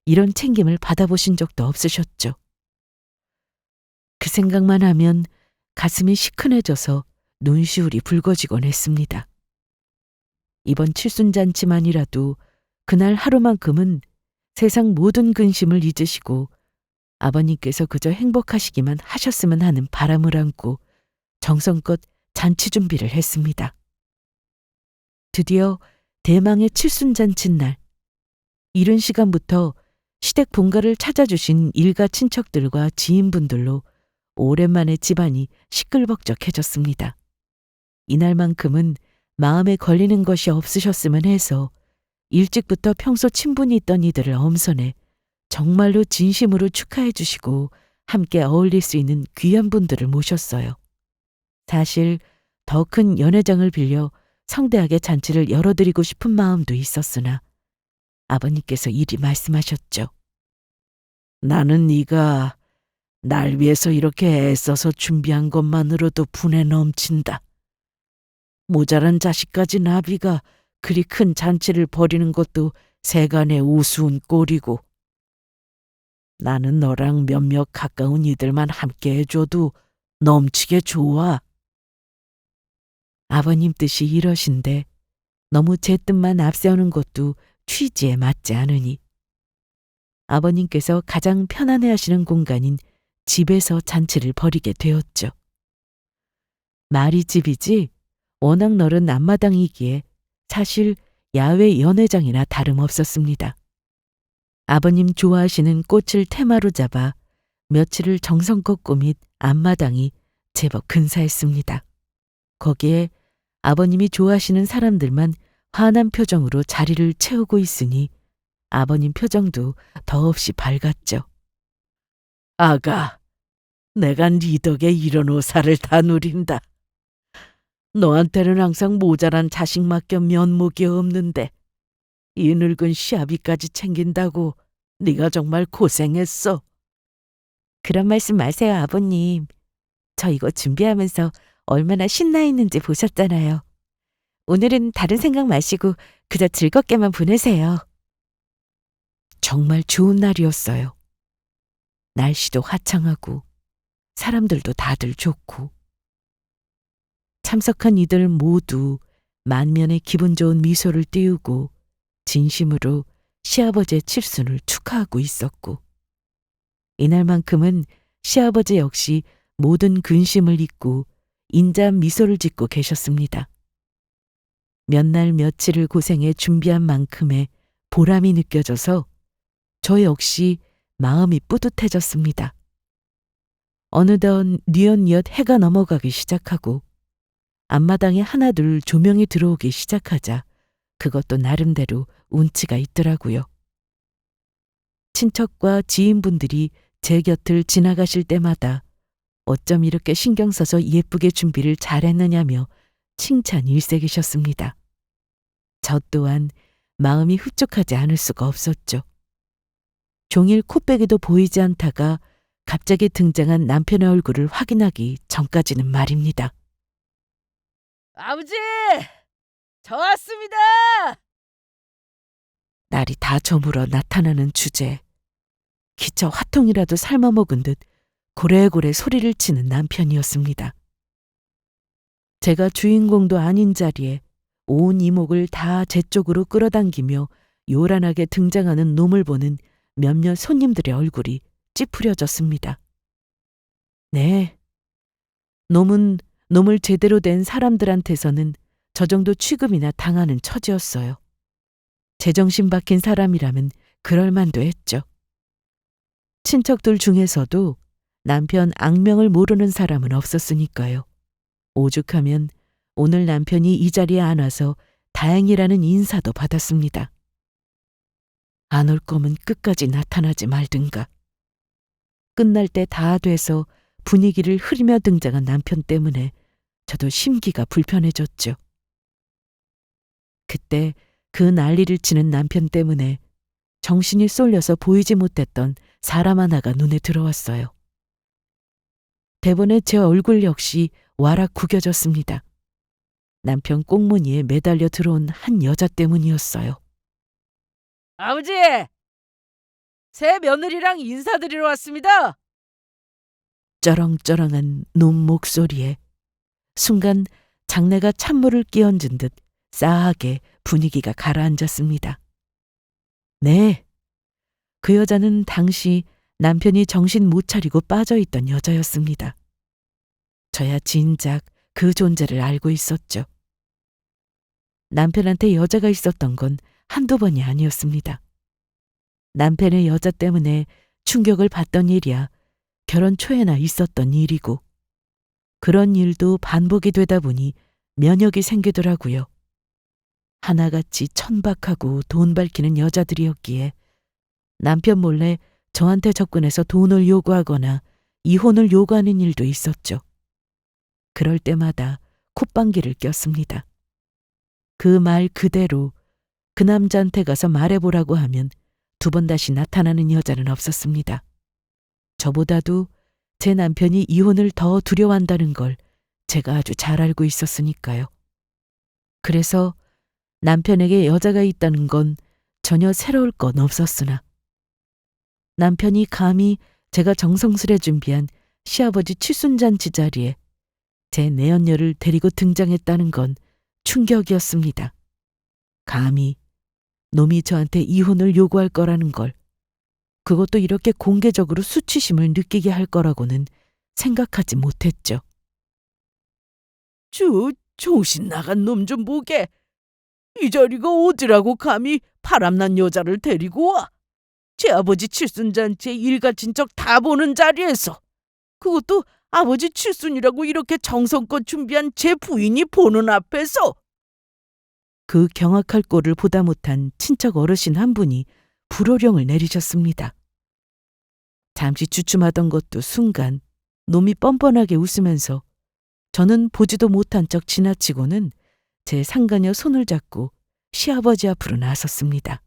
이런 챙김을 받아보신 적도 없으셨죠. 그 생각만 하면 가슴이 시큰해져서 눈시울이 붉어지곤 했습니다. 이번 칠순잔치만이라도 그날 하루만큼은 세상 모든 근심을 잊으시고 아버님께서 그저 행복하시기만 하셨으면 하는 바람을 안고 정성껏 잔치 준비를 했습니다. 드디어 대망의 칠순잔치 날, 이른 시간부터 시댁 본가를 찾아주신 일가 친척들과 지인분들로 오랜만에 집안이 시끌벅적해졌습니다. 이날만큼은 마음에 걸리는 것이 없으셨으면 해서 일찍부터 평소 친분이 있던 이들을 엄선해 정말로 진심으로 축하해 주시고 함께 어울릴 수 있는 귀한 분들을 모셨어요. 사실 더 큰 연회장을 빌려 성대하게 잔치를 열어드리고 싶은 마음도 있었으나 아버님께서 이리 말씀하셨죠. 나는 네가 날 위해서 이렇게 애써서 준비한 것만으로도 분에 넘친다. 모자란 자식까지 나비가 그리 큰 잔치를 벌이는 것도 세간의 우스운 꼴이고 나는 너랑 몇몇 가까운 이들만 함께 해줘도 넘치게 좋아. 아버님 뜻이 이러신데 너무 제 뜻만 앞세우는 것도 취지에 맞지 않으니 아버님께서 가장 편안해하시는 공간인 집에서 잔치를 벌이게 되었죠. 말이 집이지 워낙 넓은 앞마당이기에 사실 야외 연회장이나 다름없었습니다. 아버님 좋아하시는 꽃을 테마로 잡아 며칠을 정성껏 꾸민 앞마당이 제법 근사했습니다. 거기에 아버님이 좋아하시는 사람들만 환한 표정으로 자리를 채우고 있으니 아버님 표정도 더없이 밝았죠. 아가, 내가 네 덕에 이런 오사를 다 누린다. 너한테는 항상 모자란 자식밖에 면목이 없는데 이 늙은 시아비까지 챙긴다고 네가 정말 고생했어. 그런 말씀 마세요, 아버님. 저 이거 준비하면서 얼마나 신나 있는지 보셨잖아요. 오늘은 다른 생각 마시고 그저 즐겁게만 보내세요. 정말 좋은 날이었어요. 날씨도 화창하고 사람들도 다들 좋고 참석한 이들 모두 만면에 기분 좋은 미소를 띄우고 진심으로 시아버지의 칠순을 축하하고 있었고 이날만큼은 시아버지 역시 모든 근심을 잊고 인자한 미소를 짓고 계셨습니다. 몇 날 며칠을 고생해 준비한 만큼의 보람이 느껴져서 저 역시 마음이 뿌듯해졌습니다. 어느덧 뉘엿뉘엿 해가 넘어가기 시작하고 앞마당에 하나둘 조명이 들어오기 시작하자 그것도 나름대로 운치가 있더라고요. 친척과 지인분들이 제 곁을 지나가실 때마다 어쩜 이렇게 신경 써서 예쁘게 준비를 잘했느냐며 칭찬 일색이셨습니다. 저 또한 마음이 흡족하지 않을 수가 없었죠. 종일 코빼기도 보이지 않다가 갑자기 등장한 남편의 얼굴을 확인하기 전까지는 말입니다. 아버지! 저 왔습니다! 날이 다 저물어 나타나는 주제에 기차 화통이라도 삶아먹은 듯 고래고래 소리를 치는 남편이었습니다. 제가 주인공도 아닌 자리에 온 이목을 다 제 쪽으로 끌어당기며 요란하게 등장하는 놈을 보는 몇몇 손님들의 얼굴이 찌푸려졌습니다. 네, 놈은 놈을 제대로 된 사람들한테서는 저 정도 취급이나 당하는 처지였어요. 제정신 박힌 사람이라면 그럴 만도 했죠. 친척들 중에서도 남편 악명을 모르는 사람은 없었으니까요. 오죽하면 오늘 남편이 이 자리에 안 와서 다행이라는 인사도 받았습니다. 안 올 거면 끝까지 나타나지 말든가. 끝날 때 다 돼서 분위기를 흐리며 등장한 남편 때문에 저도 심기가 불편해졌죠. 그때 그 난리를 치는 남편 때문에 정신이 쏠려서 보이지 못했던 사람 하나가 눈에 들어왔어요. 대본에 제 얼굴 역시 와락 구겨졌습니다. 남편 꽁무니에 매달려 들어온 한 여자 때문이었어요. 아버지! 새 며느리랑 인사드리러 왔습니다. 쩌렁쩌렁한 놈 목소리에 순간 장내가 찬물을 끼얹은 듯 싸하게 분위기가 가라앉았습니다. 네, 그 여자는 당시 남편이 정신 못 차리고 빠져있던 여자였습니다. 저야 진작 그 존재를 알고 있었죠. 남편한테 여자가 있었던 건 한두 번이 아니었습니다. 남편의 여자 때문에 충격을 받던 일이야 결혼 초에나 있었던 일이고 그런 일도 반복이 되다 보니 면역이 생기더라고요. 하나같이 천박하고 돈 밝히는 여자들이었기에 남편 몰래 저한테 접근해서 돈을 요구하거나 이혼을 요구하는 일도 있었죠. 그럴 때마다 콧방귀를 꼈습니다. 그 말 그대로 그 남자한테 가서 말해보라고 하면 두 번 다시 나타나는 여자는 없었습니다. 저보다도 제 남편이 이혼을 더 두려워한다는 걸 제가 아주 잘 알고 있었으니까요. 그래서 남편에게 여자가 있다는 건 전혀 새로울 건 없었으나 남편이 감히 제가 정성스레 준비한 시아버지 칠순잔치 자리에 제 내연녀를 데리고 등장했다는 건 충격이었습니다. 감히 놈이 저한테 이혼을 요구할 거라는 걸, 그것도 이렇게 공개적으로 수치심을 느끼게 할 거라고는 생각하지 못했죠. 정신 나간 놈 좀 보게. 이 자리가 어디라고 감히 바람난 여자를 데리고 와. 제 아버지 칠순잔치에 일가친척 다 보는 자리에서. 그것도 아버지 칠순이라고 이렇게 정성껏 준비한 제 부인이 보는 앞에서. 그 경악할 꼴을 보다 못한 친척 어르신 한 분이 불호령을 내리셨습니다. 잠시 주춤하던 것도 순간 놈이 뻔뻔하게 웃으면서 저는 보지도 못한 척 지나치고는 제 상가녀 손을 잡고 시아버지 앞으로 나섰습니다.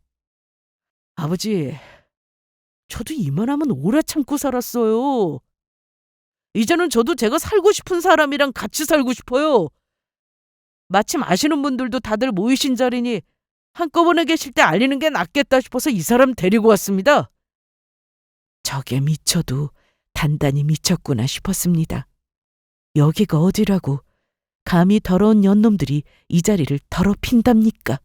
아버지, 저도 이만하면 오래 참고 살았어요. 이제는 저도 제가 살고 싶은 사람이랑 같이 살고 싶어요. 마침 아시는 분들도 다들 모이신 자리니 한꺼번에 계실 때 알리는 게 낫겠다 싶어서 이 사람 데리고 왔습니다. 저게 미쳐도 단단히 미쳤구나 싶었습니다. 여기가 어디라고 감히 더러운 년놈들이 이 자리를 더럽힌답니까?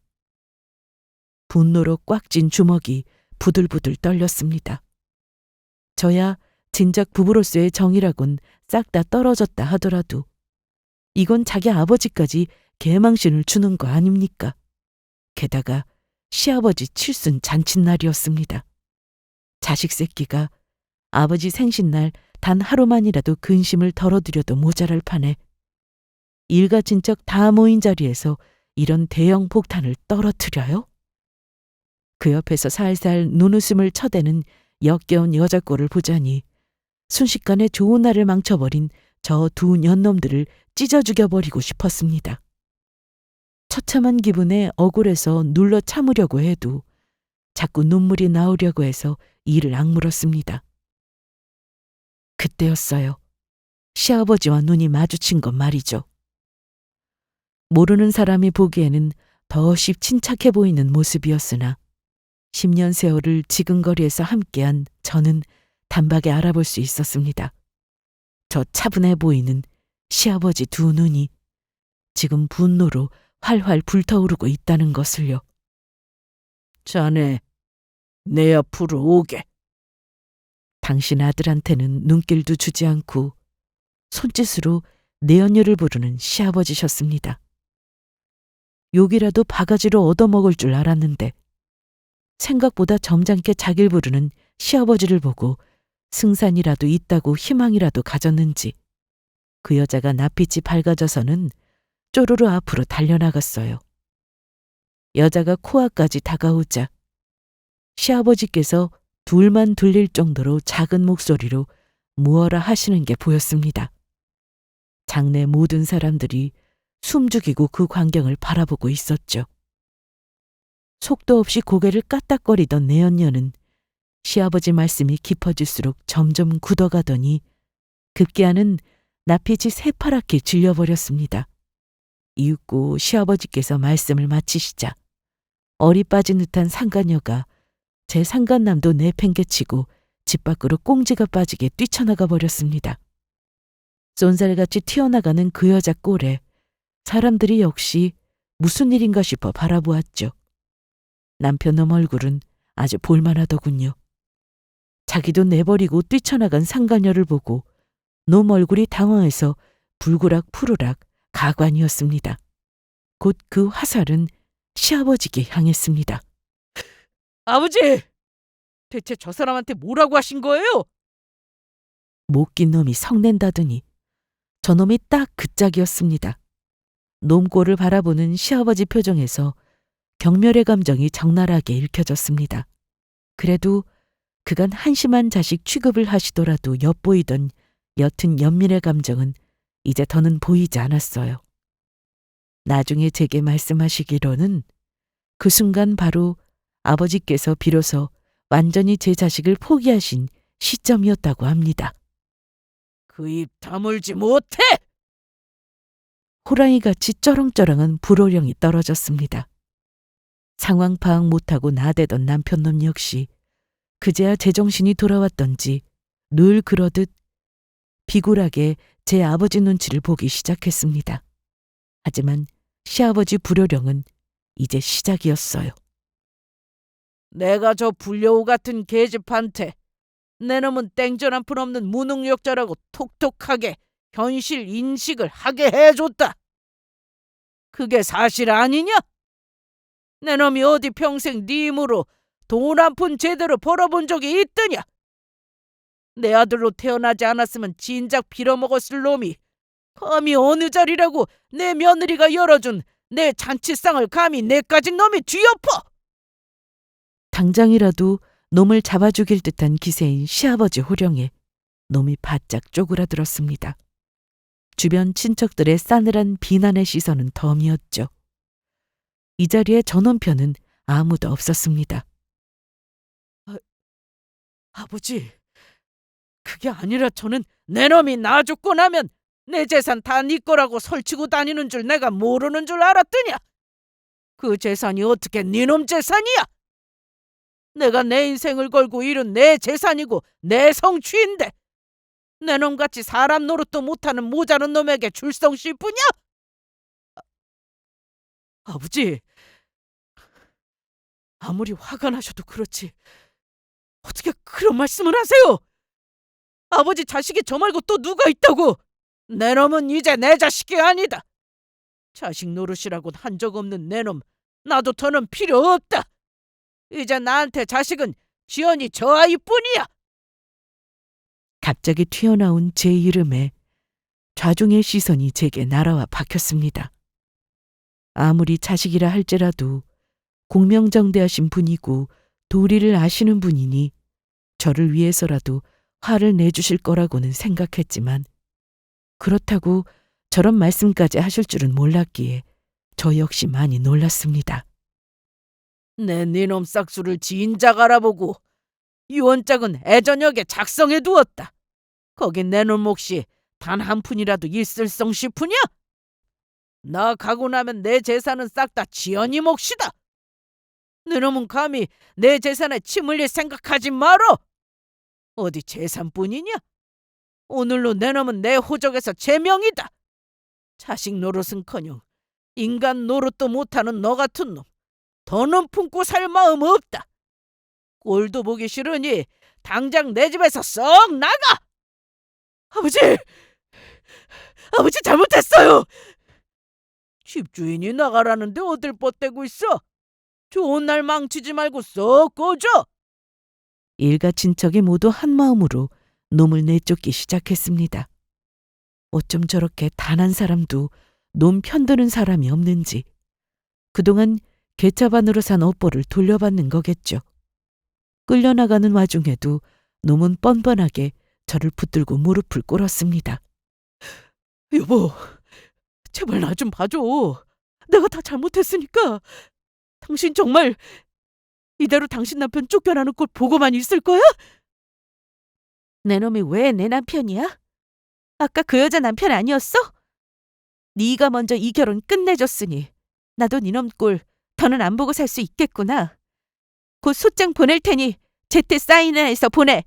분노로 꽉 쥔 주먹이 부들부들 떨렸습니다. 저야 진작 부부로서의 정이라곤 싹 다 떨어졌다 하더라도 이건 자기 아버지까지 개망신을 주는 거 아닙니까? 게다가 시아버지 칠순 잔칫날이었습니다. 자식 새끼가 아버지 생신날 단 하루만이라도 근심을 덜어드려도 모자랄 판에 일가친척 다 모인 자리에서 이런 대형 폭탄을 떨어뜨려요? 그 옆에서 살살 눈웃음을 쳐대는 역겨운 여자 꼴을 보자니 순식간에 좋은 날을 망쳐버린 저 두 년놈들을 찢어 죽여버리고 싶었습니다. 처참한 기분에 억울해서 눌러 참으려고 해도 자꾸 눈물이 나오려고 해서 이를 악물었습니다. 그때였어요. 시아버지와 눈이 마주친 것 말이죠. 모르는 사람이 보기에는 더없이 침착해 보이는 모습이었으나 10년 세월을 지근거리에서 함께한 저는 단박에 알아볼 수 있었습니다. 저 차분해 보이는 시아버지 두 눈이 지금 분노로 활활 불타오르고 있다는 것을요. 자네, 내 앞으로 오게. 당신 아들한테는 눈길도 주지 않고 손짓으로 내연녀를 부르는 시아버지셨습니다. 욕이라도 바가지로 얻어먹을 줄 알았는데 생각보다 점잖게 자길 부르는 시아버지를 보고 승산이라도 있다고 희망이라도 가졌는지 그 여자가 낯빛이 밝아져서는 쪼르르 앞으로 달려나갔어요. 여자가 코앞까지 다가오자 시아버지께서 둘만 들릴 정도로 작은 목소리로 무어라 하시는 게 보였습니다. 장내 모든 사람들이 숨죽이고 그 광경을 바라보고 있었죠. 속도 없이 고개를 까딱거리던 내연녀는 시아버지 말씀이 깊어질수록 점점 굳어가더니 급기야는 낯빛이 새파랗게 질려버렸습니다. 이윽고 시아버지께서 말씀을 마치시자 어리 빠진 듯한 상간녀가 제 상간남도 내팽개치고 집 밖으로 꽁지가 빠지게 뛰쳐나가 버렸습니다. 쏜살같이 튀어나가는 그 여자 꼴에 사람들이 역시 무슨 일인가 싶어 바라보았죠. 남편놈 얼굴은 아주 볼만하더군요. 자기도 내버리고 뛰쳐나간 상간녀를 보고 놈 얼굴이 당황해서 불구락 푸르락 가관이었습니다. 곧 그 화살은 시아버지께 향했습니다. 아버지! 대체 저 사람한테 뭐라고 하신 거예요? 못 낀 놈이 성낸다더니 저놈이 딱 그 짝이었습니다. 놈 꼴을 바라보는 시아버지 표정에서 경멸의 감정이 적나라하게 읽혀졌습니다. 그래도 그간 한심한 자식 취급을 하시더라도 엿보이던 옅은 연민의 감정은 이제 더는 보이지 않았어요. 나중에 제게 말씀하시기로는 그 순간 바로 아버지께서 비로소 완전히 제 자식을 포기하신 시점이었다고 합니다. 그 입 다물지 못해! 호랑이같이 쩌렁쩌렁한 불호령이 떨어졌습니다. 상황 파악 못하고 나대던 남편놈 역시 그제야 제정신이 돌아왔던지 늘 그러듯 비굴하게 제 아버지 눈치를 보기 시작했습니다. 하지만 시아버지 불효령은 이제 시작이었어요. 내가 저 불려우 같은 계집한테 내 놈은 땡전 한 푼 없는 무능력자라고 톡톡하게 현실 인식을 하게 해줬다. 그게 사실 아니냐? 내 놈이 어디 평생 네 힘으로 돈 한 푼 제대로 벌어본 적이 있더냐? 내 아들로 태어나지 않았으면 진작 빌어먹었을 놈이 감히 어느 자리라고 내 며느리가 열어준 내 잔치상을 감히 내까진 놈이 뒤엎어! 당장이라도 놈을 잡아 죽일 듯한 기세인 시아버지 호령에 놈이 바짝 쪼그라들었습니다. 주변 친척들의 싸늘한 비난의 시선은 덤이었죠. 이 자리에 저놈 편은 아무도 없었습니다. 아버지, 그게 아니라 저는 내 놈이 나 죽고 나면 내 재산 다 네 거라고 설치고 다니는 줄 내가 모르는 줄 알았더냐? 그 재산이 어떻게 네 놈 재산이야? 내가 내 인생을 걸고 이룬 내 재산이고 내 성취인데 내 놈같이 사람 노릇도 못하는 모자른 놈에게 줄성 씹으냐? 아버지, 아무리 화가 나셔도 그렇지 어떻게 그런 말씀을 하세요? 아버지 자식이 저 말고 또 누가 있다고? 내 놈은 이제 내 자식이 아니다. 자식 노릇이라곤 한 적 없는 내 놈 나도 더는 필요 없다. 이제 나한테 자식은 지연이 저 아이뿐이야. 갑자기 튀어나온 제 이름에 좌중의 시선이 제게 날아와 박혔습니다. 아무리 자식이라 할지라도 공명정대하신 분이고 도리를 아시는 분이니 저를 위해서라도 화를 내주실 거라고는 생각했지만 그렇다고 저런 말씀까지 하실 줄은 몰랐기에 저 역시 많이 놀랐습니다. 내 니놈 싹수를 지인작 알아보고 유언장은 애저녁에 작성해 두었다. 거긴 내 놈 몫이 단 한 푼이라도 있을 성 싶으냐? 나 가고 나면 내 재산은 싹 다 지연이 몫이다. 내 놈은 감히 내 재산에 침 흘릴 생각하지 말어. 어디 재산뿐이냐? 오늘로 내 놈은 내 호적에서 제명이다. 자식 노릇은커녕 인간 노릇도 못하는 너 같은 놈 더는 품고 살 마음 없다. 꼴도 보기 싫으니 당장 내 집에서 썩 나가! 아버지! 아버지 잘못했어요! 집주인이 나가라는데 어딜 뻗대고 있어? 좋은 날 망치지 말고 썩 꺼져! 일가 친척이 모두 한마음으로 놈을 내쫓기 시작했습니다. 어쩜 저렇게 단 한 사람도 놈 편드는 사람이 없는지 그동안 개차반으로 산 업보를 돌려받는 거겠죠. 끌려나가는 와중에도 놈은 뻔뻔하게 저를 붙들고 무릎을 꿇었습니다. 여보, 제발 나 좀 봐줘. 내가 다 잘못했으니까. 당신 정말 이대로 당신 남편 쫓겨나는 꼴 보고만 있을 거야? 내 놈이 왜 내 남편이야? 아까 그 여자 남편 아니었어? 네가 먼저 이 결혼 끝내줬으니 나도 니놈 꼴 더는 안 보고 살 수 있겠구나. 곧 소장 보낼 테니 제때 사인을 해서 보내.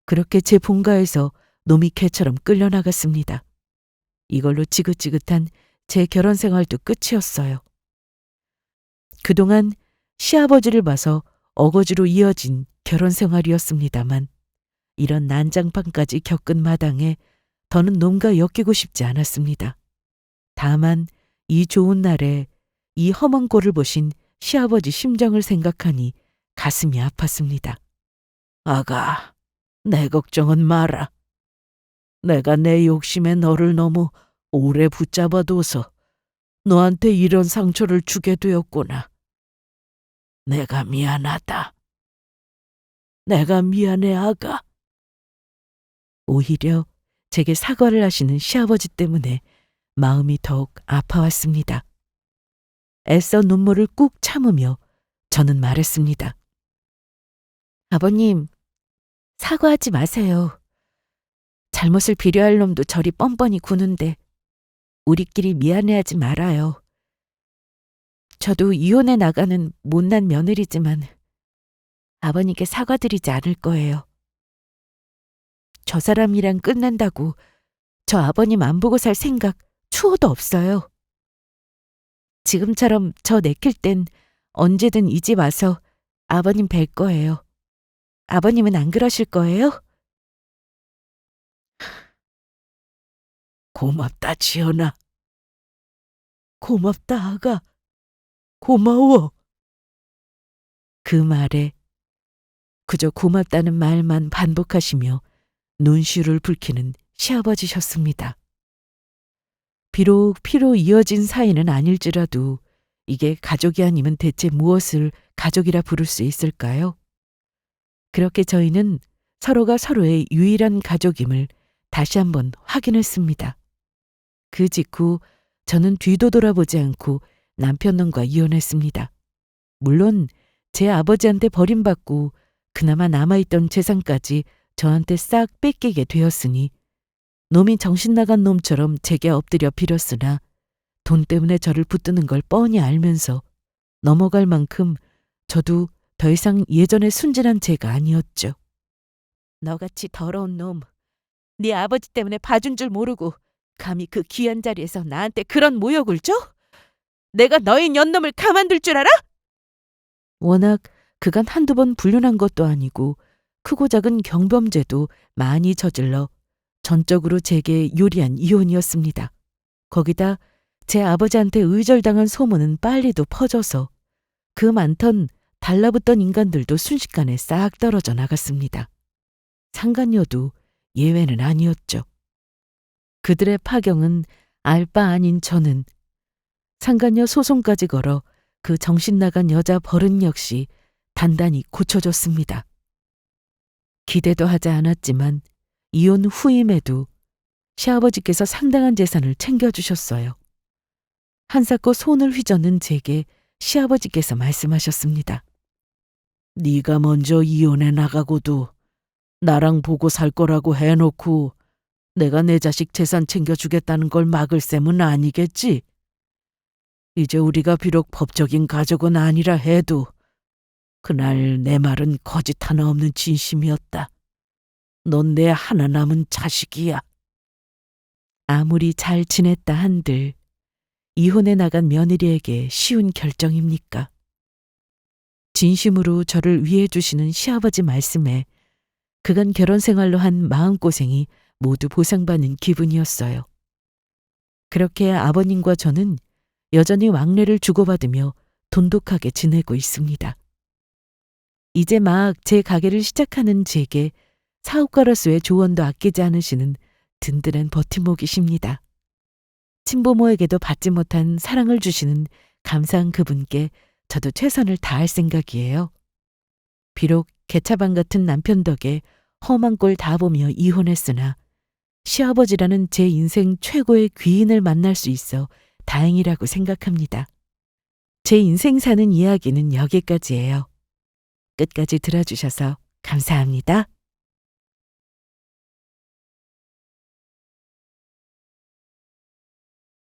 그렇게 제 본가에서 놈이 개처럼 끌려나갔습니다. 이걸로 지긋지긋한 제 결혼 생활도 끝이었어요. 그동안 시아버지를 봐서 어거지로 이어진 결혼 생활이었습니다만 이런 난장판까지 겪은 마당에 더는 놈과 엮이고 싶지 않았습니다. 다만 이 좋은 날에 이 험한 꼴을 보신 시아버지 심정을 생각하니 가슴이 아팠습니다. 아가, 내 걱정은 마라. 내가 내 욕심에 너를 너무 오래 붙잡아둬서 너한테 이런 상처를 주게 되었구나. 내가 미안하다. 내가 미안해, 아가. 오히려 제게 사과를 하시는 시아버지 때문에 마음이 더욱 아파왔습니다. 애써 눈물을 꾹 참으며 저는 말했습니다. 아버님, 사과하지 마세요. 잘못을 비료할 놈도 저리 뻔뻔히 구는데 우리끼리 미안해하지 말아요. 저도 이혼해 나가는 못난 며느리지만 아버님께 사과드리지 않을 거예요. 저 사람이랑 끝낸다고 저 아버님 안 보고 살 생각 추호도 없어요. 지금처럼 저 내킬 땐 언제든 이 집 와서 아버님 뵐 거예요. 아버님은 안 그러실 거예요? 고맙다, 지연아. 고맙다, 아가. 고마워. 그 말에 그저 고맙다는 말만 반복하시며 눈시울을 붉히는 시아버지셨습니다. 비록 피로 이어진 사이는 아닐지라도 이게 가족이 아니면 대체 무엇을 가족이라 부를 수 있을까요? 그렇게 저희는 서로가 서로의 유일한 가족임을 다시 한번 확인했습니다. 그 직후 저는 뒤도 돌아보지 않고 남편놈과 이혼했습니다. 물론 제 아버지한테 버림받고 그나마 남아있던 재산까지 저한테 싹 뺏기게 되었으니 놈이 정신 나간 놈처럼 제게 엎드려 빌었으나 돈 때문에 저를 붙드는 걸 뻔히 알면서 넘어갈 만큼 저도 더 이상 예전의 순진한 제가 아니었죠. 너같이 더러운 놈, 네 아버지 때문에 봐준 줄 모르고 감히 그 귀한 자리에서 나한테 그런 모욕을 줘? 내가 너희 년놈을 가만둘 줄 알아? 워낙 그간 한두 번 불륜한 것도 아니고 크고 작은 경범죄도 많이 저질러 전적으로 제게 유리한 이혼이었습니다. 거기다 제 아버지한테 의절당한 소문은 빨리도 퍼져서 그 많던 달라붙던 인간들도 순식간에 싹 떨어져 나갔습니다. 상간녀도 예외는 아니었죠. 그들의 파경은 알 바 아닌 저는 상간녀 소송까지 걸어 그 정신나간 여자 버릇 역시 단단히 고쳐줬습니다. 기대도 하지 않았지만 이혼 후임에도 시아버지께서 상당한 재산을 챙겨주셨어요. 한사코 손을 휘저는 제게 시아버지께서 말씀하셨습니다. 네가 먼저 이혼해 나가고도 나랑 보고 살 거라고 해놓고 내가 내 자식 재산 챙겨주겠다는 걸 막을 셈은 아니겠지? 이제 우리가 비록 법적인 가족은 아니라 해도 그날 내 말은 거짓 하나 없는 진심이었다. 넌 내 하나 남은 자식이야. 아무리 잘 지냈다 한들 이혼해 나간 며느리에게 쉬운 결정입니까? 진심으로 저를 위해 주시는 시아버지 말씀에 그간 결혼 생활로 한 마음고생이 모두 보상받는 기분이었어요. 그렇게 아버님과 저는 여전히 왕래를 주고받으며 돈독하게 지내고 있습니다. 이제 막 제 가게를 시작하는 제게 사업가로서의 조언도 아끼지 않으시는 든든한 버팀목이십니다. 친부모에게도 받지 못한 사랑을 주시는 감사한 그분께 저도 최선을 다할 생각이에요. 비록 개차반 같은 남편 덕에 험한 꼴 다 보며 이혼했으나 시아버지라는 제 인생 최고의 귀인을 만날 수 있어 다행이라고 생각합니다. 제 인생 사는 이야기는 여기까지예요. 끝까지 들어주셔서 감사합니다.